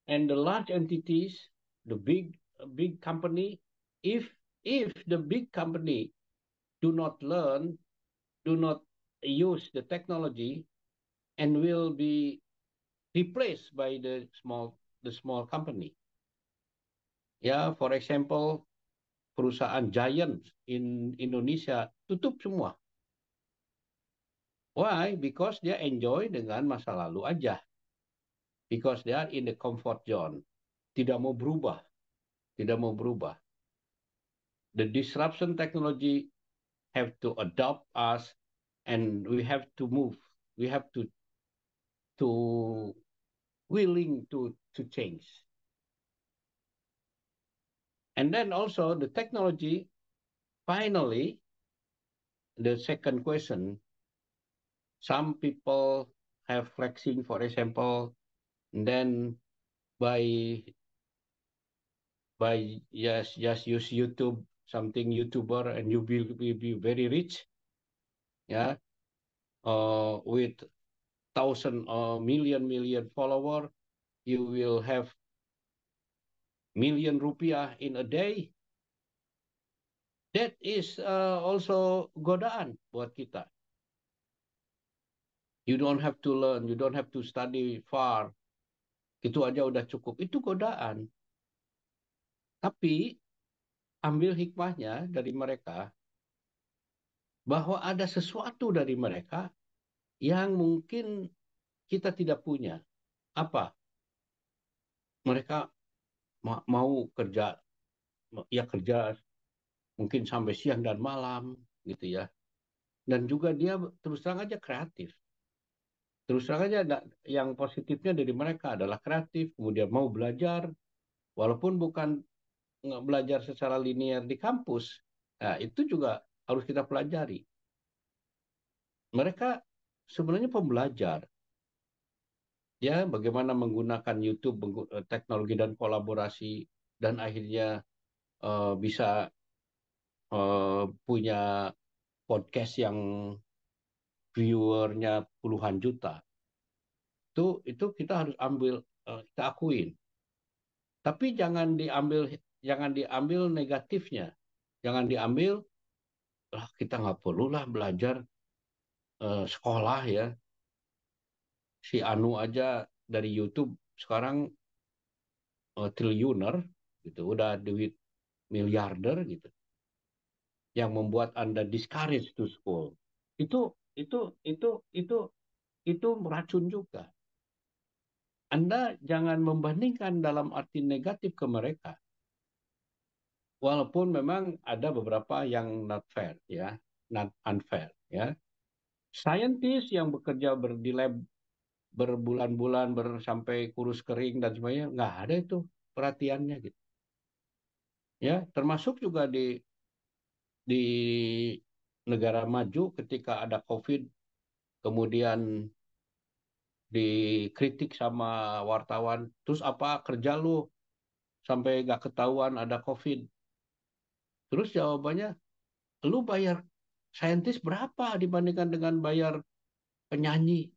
and the large entities, the big company, if the big company do not learn, do not use the technology, and will be replaced by the small company. Ya, for example, perusahaan giant in Indonesia tutup semua. Why? Because dia enjoy dengan masa lalu aja. Because they are in the comfort zone. Tidak mau berubah. Tidak mau berubah. The disruption technology have to adopt us, and we have to move. We have to willing to change. And then also the technology, finally, the second question, some people have flexing, for example, and then by just use YouTube, something YouTuber, and you will be very rich, yeah, with 1,000 or million follower, you will have million rupiah in a day. That is also godaan buat kita. You don't have to learn, you don't have to study far. Itu aja udah cukup. Itu godaan. Tapi ambil hikmahnya dari mereka, bahwa ada sesuatu dari mereka yang mungkin kita tidak punya. Apa? Mereka mau kerja, ya kerja mungkin sampai siang dan malam, gitu ya. Dan juga dia terus terang aja kreatif. Terus terang aja yang positifnya dari mereka adalah kreatif, kemudian mau belajar, walaupun bukan belajar secara linear di kampus. Nah, itu juga harus kita pelajari. Mereka sebenarnya pembelajar. Ya, bagaimana menggunakan YouTube, teknologi dan kolaborasi, dan akhirnya bisa punya podcast yang viewernya puluhan juta. Itu kita harus ambil, kita akuin. Tapi jangan diambil jangan diambil negatifnya. Jangan diambil, lah kita nggak perlulah belajar sekolah ya. Si Anu aja dari YouTube sekarang triliuner gitu, udah duit miliarder gitu. Yang membuat Anda discourage to school. Itu racun juga. Anda jangan membandingkan dalam arti negatif ke mereka. Walaupun memang ada beberapa yang not fair ya, not unfair ya. Scientist yang bekerja di lab berbulan-bulan sampai kurus kering dan sebagainya, nggak ada itu perhatiannya gitu. Ya, termasuk juga di negara maju ketika ada COVID, kemudian dikritik sama wartawan, terus apa kerja lu sampai nggak ketahuan ada COVID? Terus jawabannya, lu bayar saintis berapa dibandingkan dengan bayar penyanyi?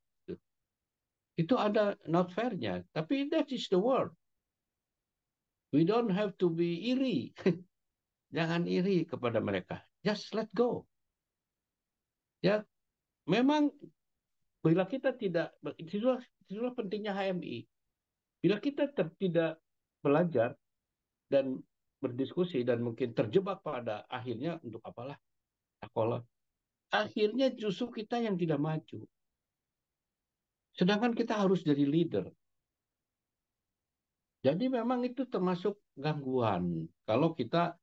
Itu ada not fair-nya. Tapi that is the world. We don't have to be iri. Jangan iri kepada mereka. Just let go. Ya, memang bila kita tidak, itulah pentingnya HMI. Bila kita tidak belajar dan berdiskusi dan mungkin terjebak pada akhirnya untuk apalah sekolah. Akhirnya justru kita yang tidak maju. Sedangkan kita harus jadi leader. Jadi memang itu termasuk gangguan. Kalau kita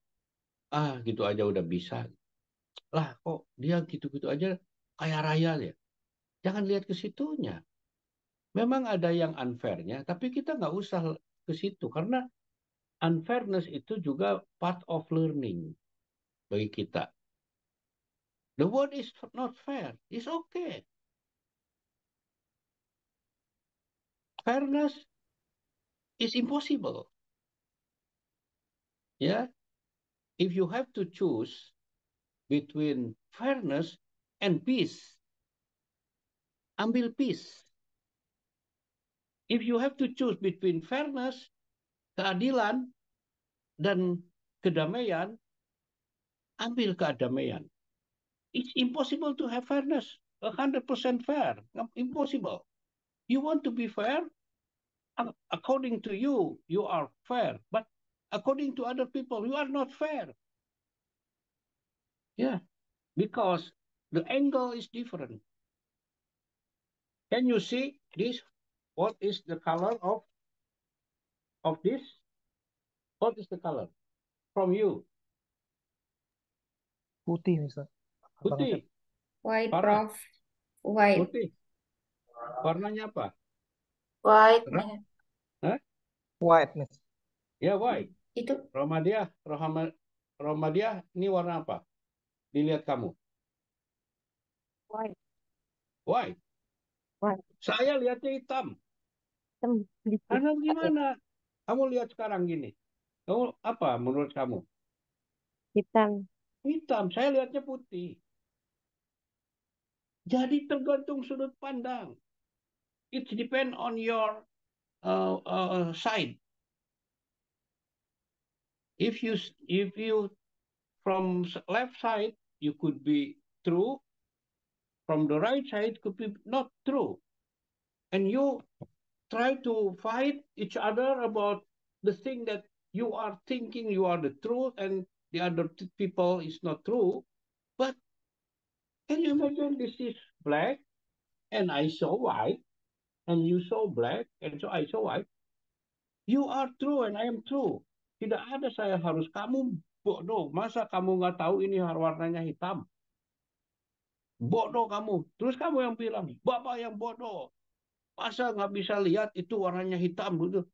gitu aja udah bisa. Lah kok dia gitu-gitu aja kaya raya ya. Jangan lihat ke situnya. Memang ada yang unfairnya, tapi kita nggak usah ke situ. Karena unfairness itu juga part of learning bagi kita. The world is not fair. It's okay. Fairness is impossible. Yeah, if you have to choose between fairness and peace, ambil peace. If you have to choose between fairness, keadilan, dan kedamaian, ambil kedamaian. It's impossible to have fairness, 100% fair, impossible. You want to be fair? According to you, you are fair, but according to other people, you are not fair. Yeah, because the angle is different. Can you see this? What is the color of this? What is the color from you? Putih, Mister. Putih. White, Parah. Prof. White. Putih. Warnanya apa? White. Terang? Hah? White, Miss. Ya, white. Itu Romadiah, ini warna apa? Dilihat kamu. White. White. White. Saya lihatnya hitam. Karena gimana? Kamu lihat sekarang gini. Kamu apa menurut kamu? Hitam. Hitam. Saya lihatnya putih. Jadi tergantung sudut pandang. It depend on your side. If you from left side, you could be true. From the right side, could be not true. And you try to fight each other about the thing that you are thinking you are the truth and the other people is not true. But can you imagine this is black and I saw white and you saw black and so I saw white. You are true and I am true. Tidak ada saya harus kamu bodoh. Masa kamu nggak tahu ini warnanya hitam? Bodoh kamu. Terus kamu yang bilang, Bapak yang bodoh. Masa nggak bisa lihat itu warnanya hitam? Gitu.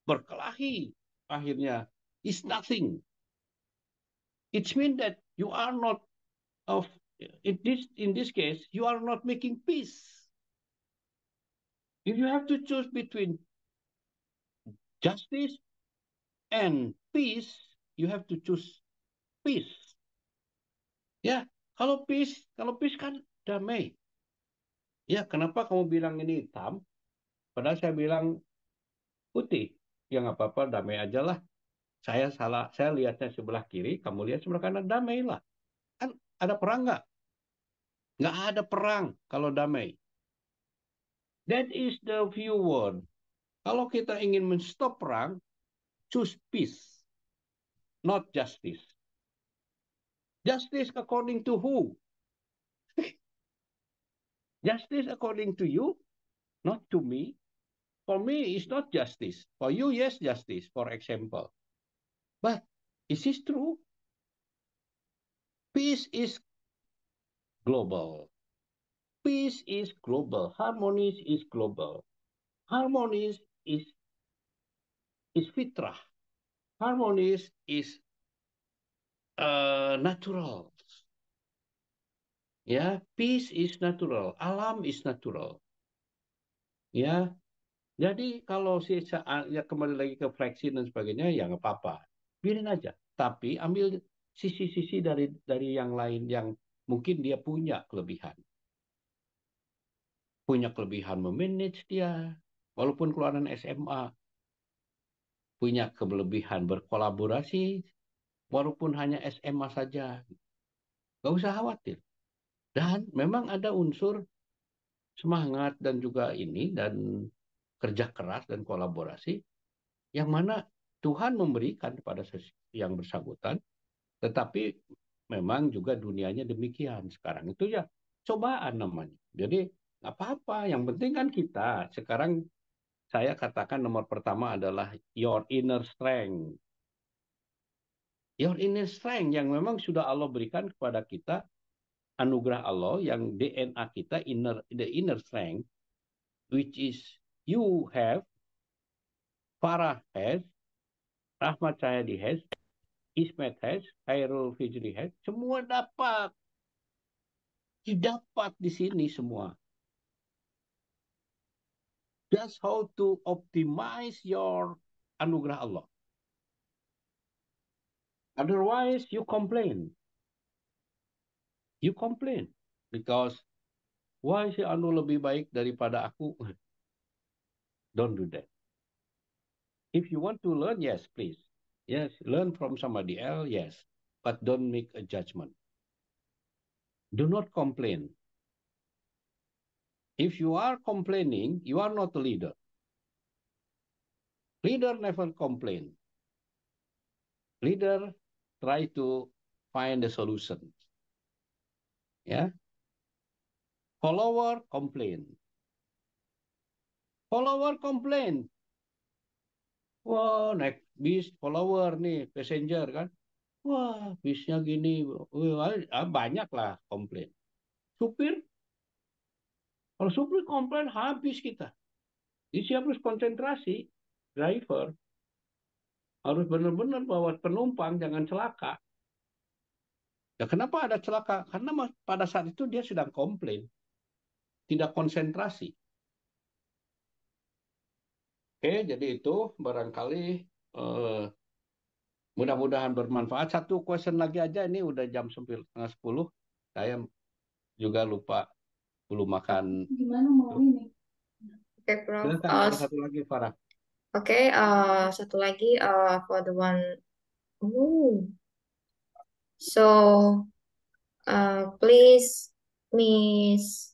Berkelahi. Akhirnya, it's nothing. It means that you are not of in this case, you are not making peace. If you have to choose between justice and peace, you have to choose peace. Ya, kalau peace kan damai. Ya, kenapa kamu bilang ini hitam? Padahal saya bilang putih. Ya nggak apa-apa, damai aja lah. Saya salah, saya lihatnya sebelah kiri, kamu lihat sebelah kanan, damailah. Kan ada perang nggak? Nggak ada perang kalau damai. That is the view word. Kalau kita ingin menstop perang, choose peace, not justice. Justice according to who? Justice according to you, not to me. For me, it's not justice. For you, yes, justice, for example. But is this true? Peace is global. Peace is global. Harmony is global. Harmony is fitrah. Harmony is natural. Ya, peace is natural. Alam is natural. Ya, jadi kalau ya kembali lagi ke flexing dan sebagainya, ya nggak apa-apa, biarin aja. Tapi ambil sisi-sisi dari yang lain yang mungkin dia punya kelebihan memanage dia, walaupun keluaran SMA, punya kelebihan berkolaborasi, walaupun hanya SMA saja, nggak usah khawatir. Dan memang ada unsur semangat dan juga ini dan kerja keras dan kolaborasi yang mana Tuhan memberikan kepada yang bersangkutan, tetapi memang juga dunianya demikian sekarang. Itu ya cobaan namanya. Jadi nggak apa-apa, yang penting kan kita sekarang, saya katakan nomor pertama adalah your inner strength. Your inner strength yang memang sudah Allah berikan kepada kita, anugerah Allah yang DNA kita, the inner strength, which is you have, Farah has, Rahmat Cahyadi has, Ismet has, Khairul Fijri has, semua didapat di sini semua. That's how to optimize your anugerah Allah. Otherwise, you complain. You complain because why si Anu lebih baik daripada aku? Don't do that. If you want to learn, yes, please. Yes, learn from somebody else, yes. But don't make a judgment. Do not complain. If you are complaining, you are not a leader. Leader never complain. Leader try to find a solution. Yeah. Follower complain. Follower complain. Wah, naik bis follower nih, passenger kan. Wah, bisnya gini. Banyak lah komplain. Supir, kalau supir komplain habis kita. Jadi siapa harus konsentrasi. Driver harus benar-benar bawa penumpang, jangan celaka. Ya, kenapa ada celaka? Karena pada saat itu dia sedang komplain. Tidak konsentrasi. Oke, jadi itu barangkali mudah-mudahan bermanfaat. Satu question lagi aja, ini udah jam 9:30. Saya juga lupa belum makan. Gimana mau ini? Oke, Prof. Silakan, ada satu lagi, Farah. Oke, satu lagi for the one. So, please, Miss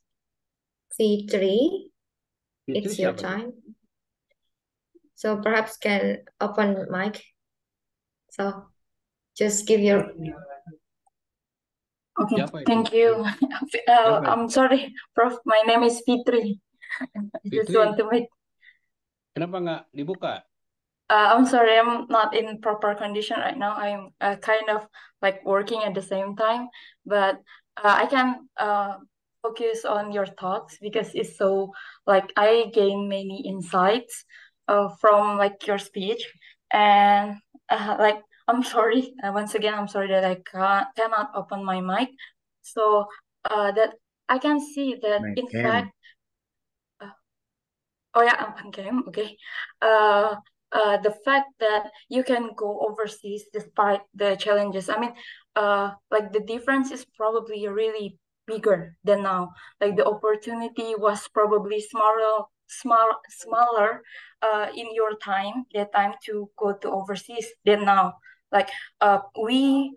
Fitri, it's your time. So perhaps can open mic. So just give your. Okay, Siapa itu? thank you. I'm sorry, Prof. My name is Fitri. I just Fitri. want to make. Kenapa nggak dibuka? I'm sorry, I'm not in proper condition right now. I'm kind of like working at the same time, but I can focus on your thoughts because it's so like I gain many insights from like your speech, and like I'm sorry once again, I'm sorry that I cannot open my mic, so that I can see that in fact. Oh yeah, I'm game. Okay. The fact that you can go overseas despite the challenges. I mean, like the difference is probably really bigger than now. Like the opportunity was probably smaller in your time, that time to go to overseas than now. Like we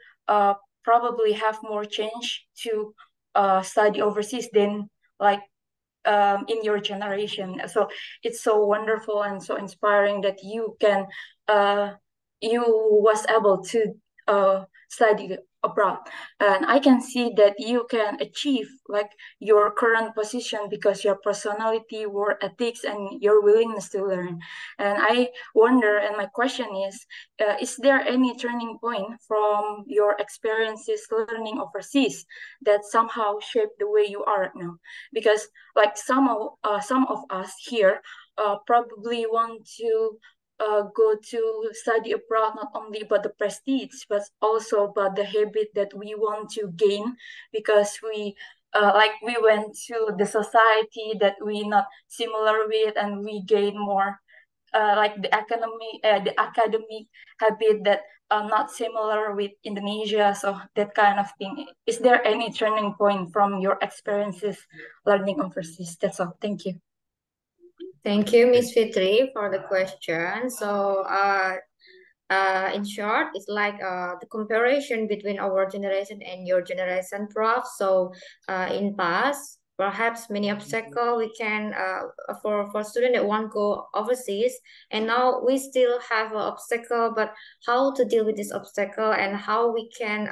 probably have more change to study overseas than like in your generation. So it's so wonderful and so inspiring that you was able to study abroad, and I can see that you can achieve like your current position because your personality, your ethics, and your willingness to learn. And I wonder, and my question is there any turning point from your experiences learning overseas that somehow shaped the way you are right now? Because like some of us here probably want to go to study abroad, not only about the prestige but also about the habit that we want to gain, because we went to the society that we not similar with, and we gain more like the academic habit that are not similar with Indonesia. So that kind of thing. Is there any turning point from your experiences learning overseas? That's all. Thank you. Thank you, Miss Fitri, for the question. So, in short, it's like the comparison between our generation and your generation, Prof. So, in past, perhaps many obstacle we can for student that want go overseas, and now we still have an obstacle. But how to deal with this obstacle and how we can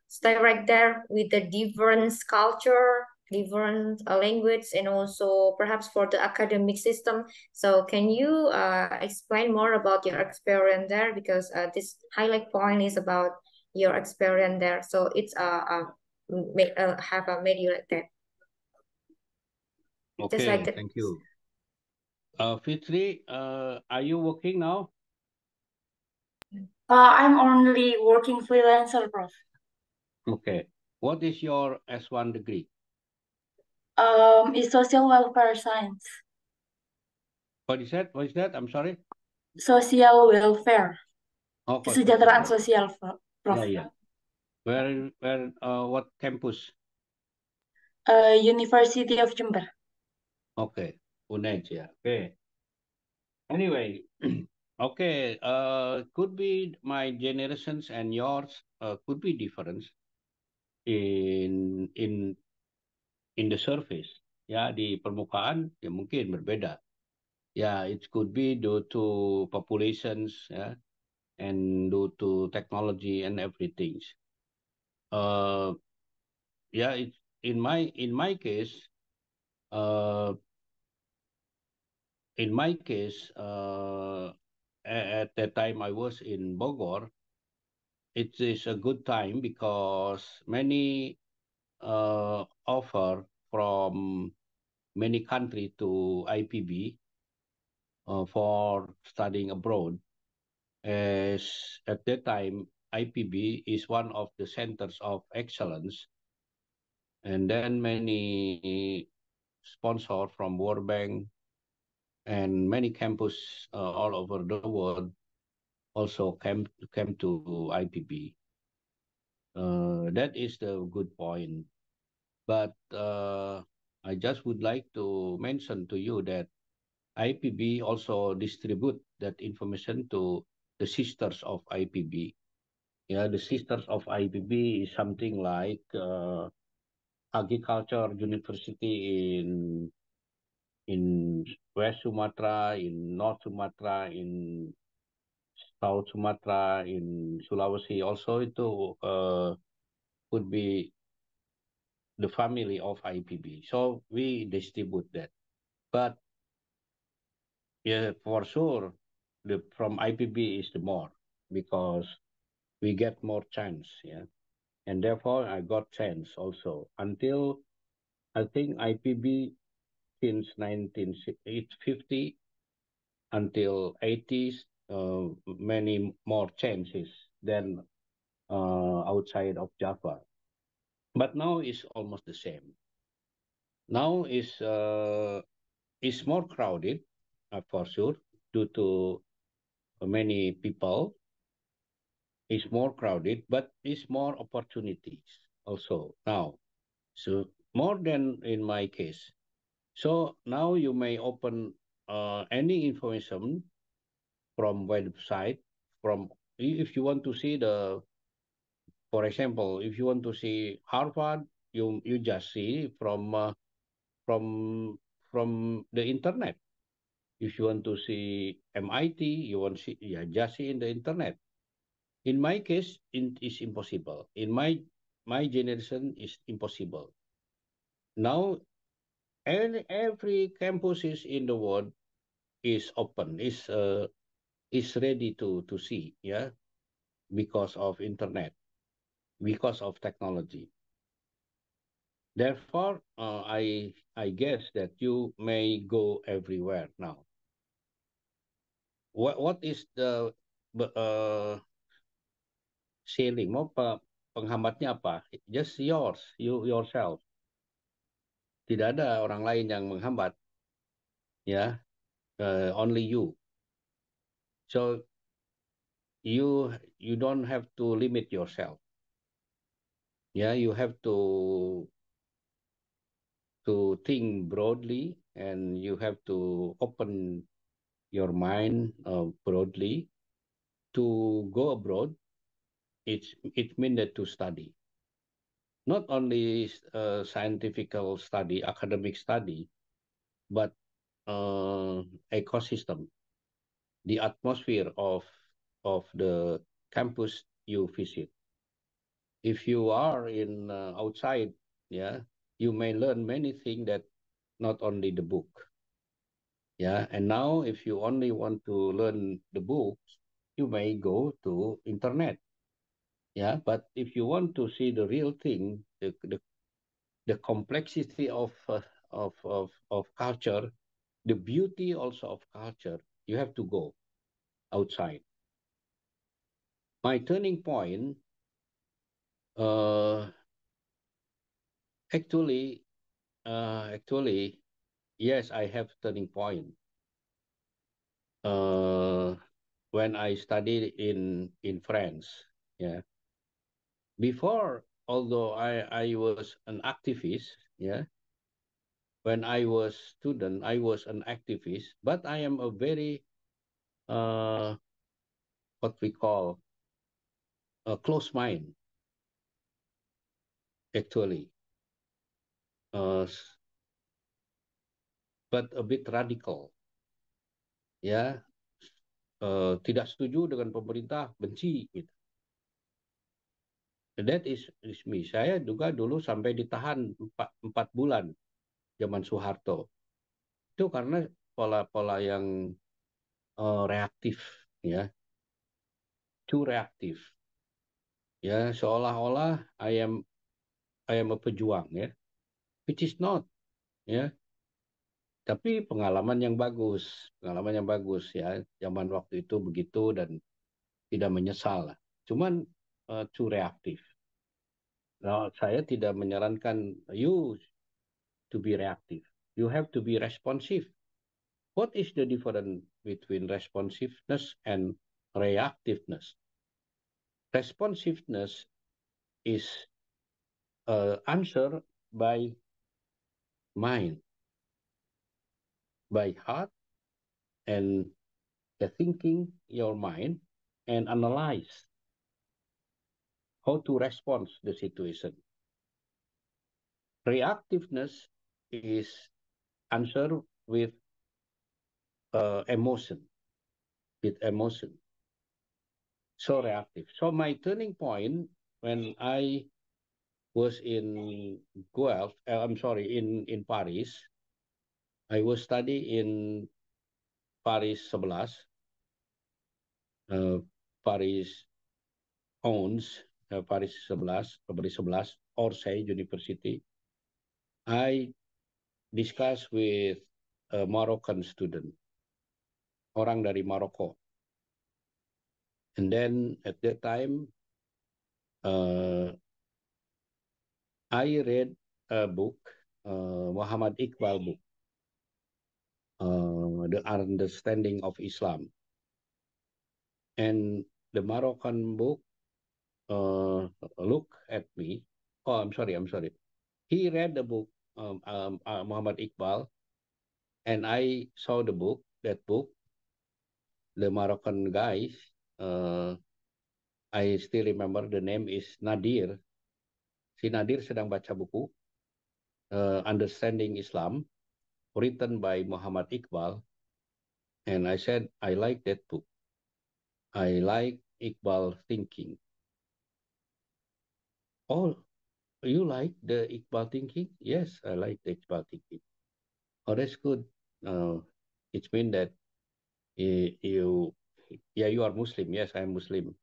stay right there with the different culture, different language, and also perhaps for the academic system. So can you explain more about your experience there? Because this highlight point is about your experience there. So it's have a made you like that. Just like Okay, that. thank you. Fitri, are you working now? I'm only working freelancer, Prof. Okay. What is your S1 degree? It's social welfare science. What is that? What is that? I'm sorry. Social welfare. Oh, for Kesejahteraan social. sosial, Prof. Yeah. What campus? University of Jember. Okay, UNED, yeah. Okay. Anyway, okay. Could be my generations and yours could be different in the surface. Ya, di permukaan ya mungkin berbeda. Ya, it could be due to populations, ya, and due to technology and everything. Yeah, it's in my case. In my case, at that time I was in Bogor, it is a good time because many offer from many country to IPB for studying abroad. As at that time, IPB is one of the centers of excellence, and then many sponsor from World Bank and many campus all over the world also came to IPB. That is the good point. But I just would like to mention to you that IPB also distribute that information to the sisters of IPB. Yeah, the sisters of IPB is something like Agriculture University in West Sumatra, in North Sumatra, in South Sumatra, in Sulawesi. Also itu could be the family of IPB. So we distribute that. But yeah, for sure, from IPB is the more because we get more chance, yeah. And therefore I got chance also until I think IPB since 1950 until 80s, many more chances than outside of Java. But now it's almost the same. Now is more crowded, for sure, due to many people. It's more crowded, but it's more opportunities also now. So more than in my case. So now you may open any information from website, from if you want to see for example, if you want to see Harvard, you just see from from the internet. If you want to see MIT, you want to see, yeah, just see in the internet. In my case, it is impossible. In my generation, is impossible. Now, every campus is in the world is open, is ready to see, yeah, because of internet, because of technology. Therefore, I guess that you may go everywhere now. What is the ceiling? Penghambatnya apa? Just yourself. Tidak ada orang lain yang menghambat, ya, only you. So you don't have to limit yourself. Yeah, you have to think broadly, and you have to open your mind broadly to go abroad. It means that to study, not only scientific study, academic study, but ecosystem, the atmosphere of the campus you visit. If you are in outside, yeah, you may learn many things that not only the book. Yeah, and now if you only want to learn the books, you may go to internet. Yeah, but if you want to see the real thing, the complexity of culture, the beauty also of culture, you have to go outside. My turning point, actually, yes, I have turning point. When I studied in France, yeah. Before, although I was an activist, yeah. When I was student, I was an activist, but I am a very what we call a close mind, actually, but a bit radical, ya. Tidak setuju dengan pemerintah, benci, gitu. That is me. Saya juga dulu sampai ditahan 4 bulan zaman Soeharto. Itu karena pola-pola yang reaktif, ya, too reaktif, ya, seolah-olah I am a pejuang, ya, which is not, ya. Tapi pengalaman yang bagus ya, zaman waktu itu begitu dan tidak menyesal lah. Cuman too reaktif. Nah, saya tidak menyarankan you to be reactive. You have to be responsive. What is the difference between responsiveness and reactiveness? Responsiveness is answered by mind, by heart, and the thinking your mind, and analyze how to respond to the situation. Reactiveness is answered with emotion, So reactive. So my turning point when I was in Guelph, in Paris. I was studying in Paris 11. Paris owns Paris 11, Orsay University. I discussed with a Moroccan student, orang dari Maroko. And then at that time, I read a book, Muhammad Iqbal book, The Understanding of Islam. And the Moroccan book look at me. Oh, I'm sorry. He read the book, Muhammad Iqbal, And I saw that book, the Moroccan guys. I still remember the name is Nadir. Si Nadir sedang baca buku Understanding Islam, written by Muhammad Iqbal. And I said, I like that book. I like Iqbal thinking. Oh, you like the Iqbal thinking? Yes, I like the Iqbal thinking. Oh, that's good. It means that you are Muslim. Yes, I'm Muslim.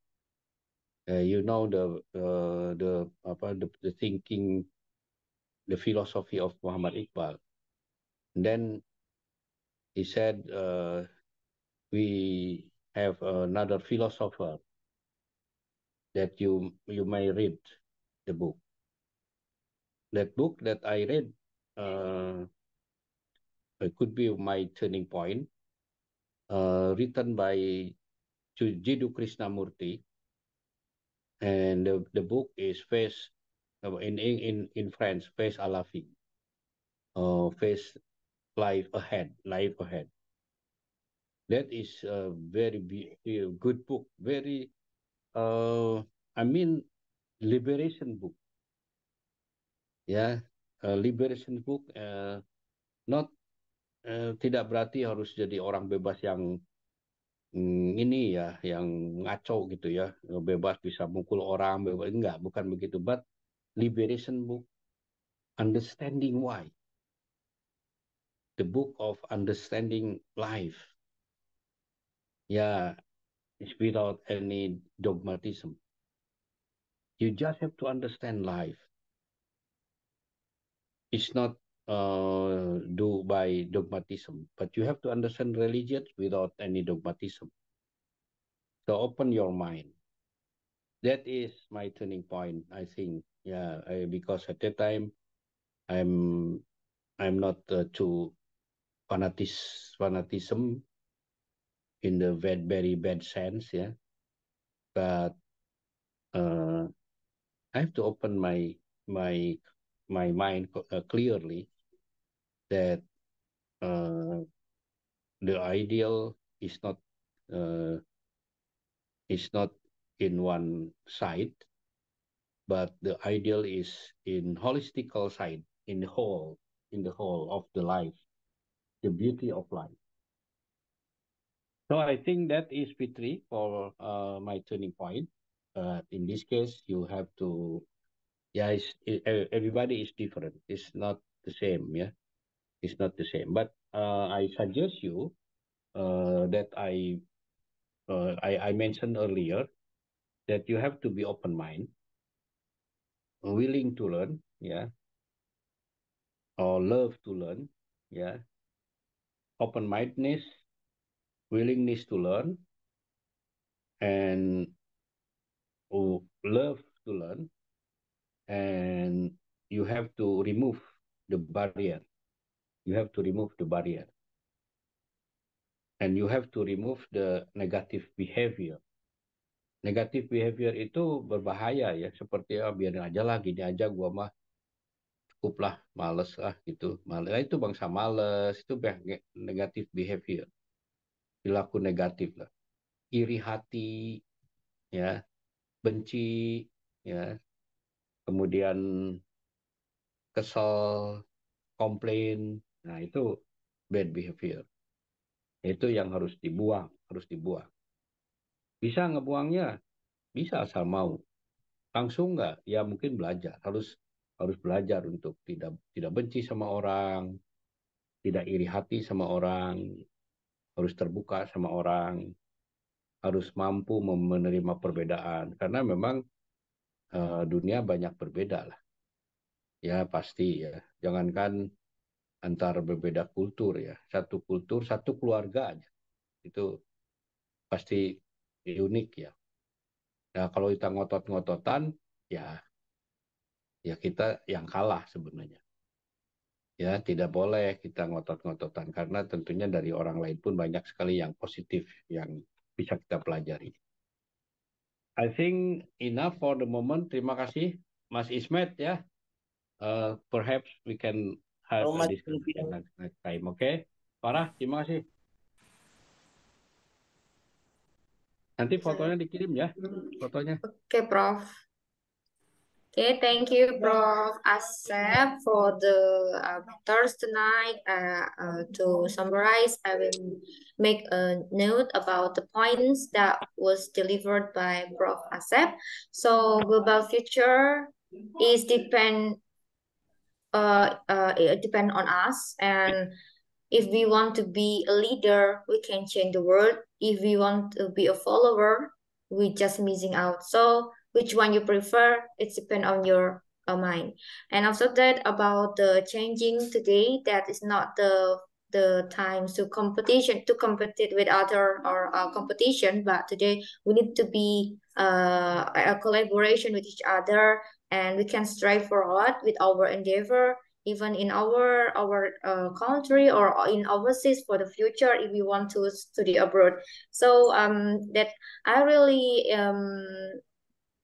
You know the thinking, the philosophy of Muhammad Iqbal. And then he said, we have another philosopher that you may read the book. That book that I read, it could be my turning point. Written by Jiddu Krishnamurti, and the book is Face in French, Face à la vie, Face life ahead. That is a very good book, very liberation book. Ya, liberation book, not tidak berarti harus jadi orang bebas yang ini ya, yang ngaco gitu ya, bebas bisa mukul orang, bebas enggak, bukan begitu. But liberation book, understanding why, the book of understanding life. Yeah, it's without any dogmatism. You just have to understand life. It's not do by dogmatism, but you have to understand religion without any dogmatism. So open your mind. That is my turning point, I think. Yeah, because at that time I'm not too fanatism in the very bad sense, yeah. But I have to open my mind clearly that the ideal is not in one side, but the ideal is in holistical side, in the whole of the life, the beauty of life. So I think that is Fitri for my turning point. In this case, you have to, everybody is different. It's not the same, yeah. It's not the same. But I suggest you that I mentioned earlier that you have to be open-minded, willing to learn, yeah, or love to learn, yeah. Open-mindedness, willingness to learn, and love to learn, and you have to remove the barrier. You have to remove the barrier. And you have to remove the negative behavior. Negative behavior itu berbahaya ya, seperti biarin aja lah, gini aja gua mah cukup lah, males lah gitu. Malah itu bangsa males, itu negatif behavior. Perilaku negatif lah. Iri hati, ya, benci, ya, kemudian kesel, komplain, nah itu bad behavior. Itu yang harus dibuang. Bisa ngebuangnya? Bisa asal mau. Langsung nggak? Ya mungkin belajar. Harus belajar untuk tidak benci sama orang, tidak iri hati sama orang, harus terbuka sama orang, harus mampu menerima perbedaan. Karena memang dunia banyak berbeda lah. Ya pasti ya. Jangankan antara berbeda kultur ya. Satu kultur, satu keluarga aja. Itu pasti unik ya. Nah kalau kita ngotot-ngototan, ya kita yang kalah sebenarnya. Ya tidak boleh kita ngotot-ngototan karena tentunya dari orang lain pun banyak sekali yang positif yang bisa kita pelajari. I think enough for the moment. Terima kasih Mas Ismet ya. Perhaps we can have a discussion next time. Okay. Farah, terima kasih. Nanti fotonya dikirim ya, fotonya. Okay, Prof. Okay, thank you, Prof. Asep, for the matters tonight. To summarize, I will make a note about the points that was delivered by Prof. Asep. So, global future is it depend on us, and if we want to be a leader, we can change the world. If we want to be a follower, we just missing out. So which one you prefer? It depends on your mind. And also that about the changing today, that is not the time to compete with other or competition, but today we need to be a collaboration with each other, and we can strive forward with our endeavor even in our country or in overseas for the future if we want to study abroad. So that I really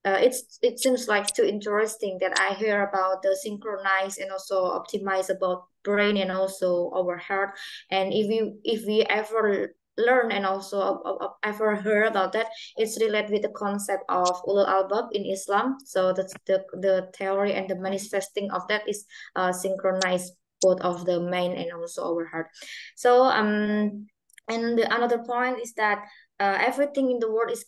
it seems like too interesting that I hear about the synchronize and also optimize about brain and also our heart. And if we ever learn and also ever heard about that, it's related with the concept of ulul albab in Islam. So that's the theory and the manifesting of that is synchronized both of the mind and also our heart. So and another point is that everything in the world is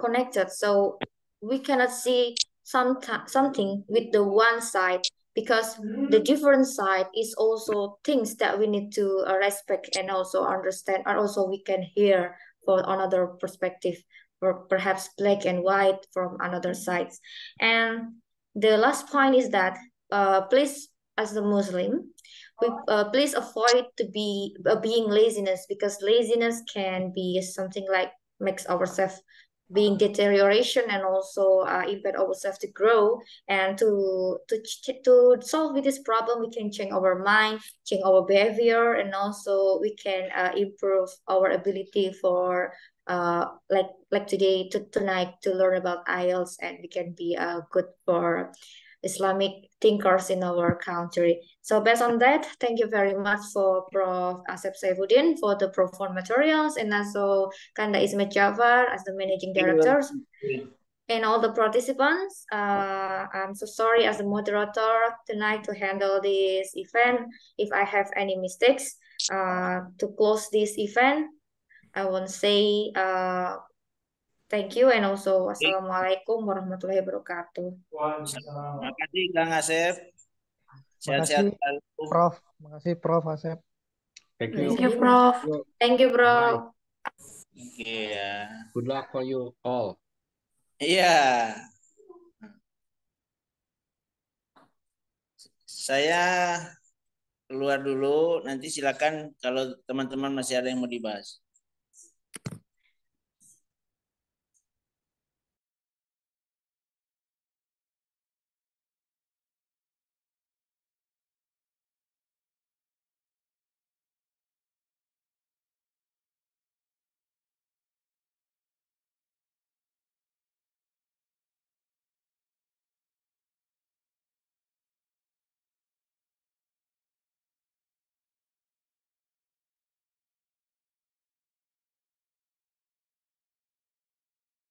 connected. So we cannot see something with the one side, because the different side is also things that we need to respect and also understand, and also we can hear for another perspective, or perhaps black and white from another sides. And the last point is that please, as a Muslim, we please avoid to be being laziness, because laziness can be something like makes ourselves being deterioration and also impact ourselves to grow. And to solve with this problem, we can change our mind, change our behavior, and also we can improve our ability for like today tonight to learn about IELTS, and we can be good for Islamic thinkers in our country. So based on that, thank you very much for Prof. Asep Saifuddin for the profound materials, and also Kanda Ismet Jafar as the managing directors, and all the participants. I'm so sorry as a moderator tonight to handle this event. If I have any mistakes, to close this event, I want to say thank you, and also wassalamualaikum warahmatullahi wabarakatuh. Terima kasih Kang Asep. Sehat-sehat Makasih selalu. Prof. Makasih Prof. Asep. Thank you. Thank you, Prof. Thank you, bro. Bye. Oke ya. Good luck for you all. Iya. Saya keluar dulu, nanti silakan kalau teman-teman masih ada yang mau dibahas.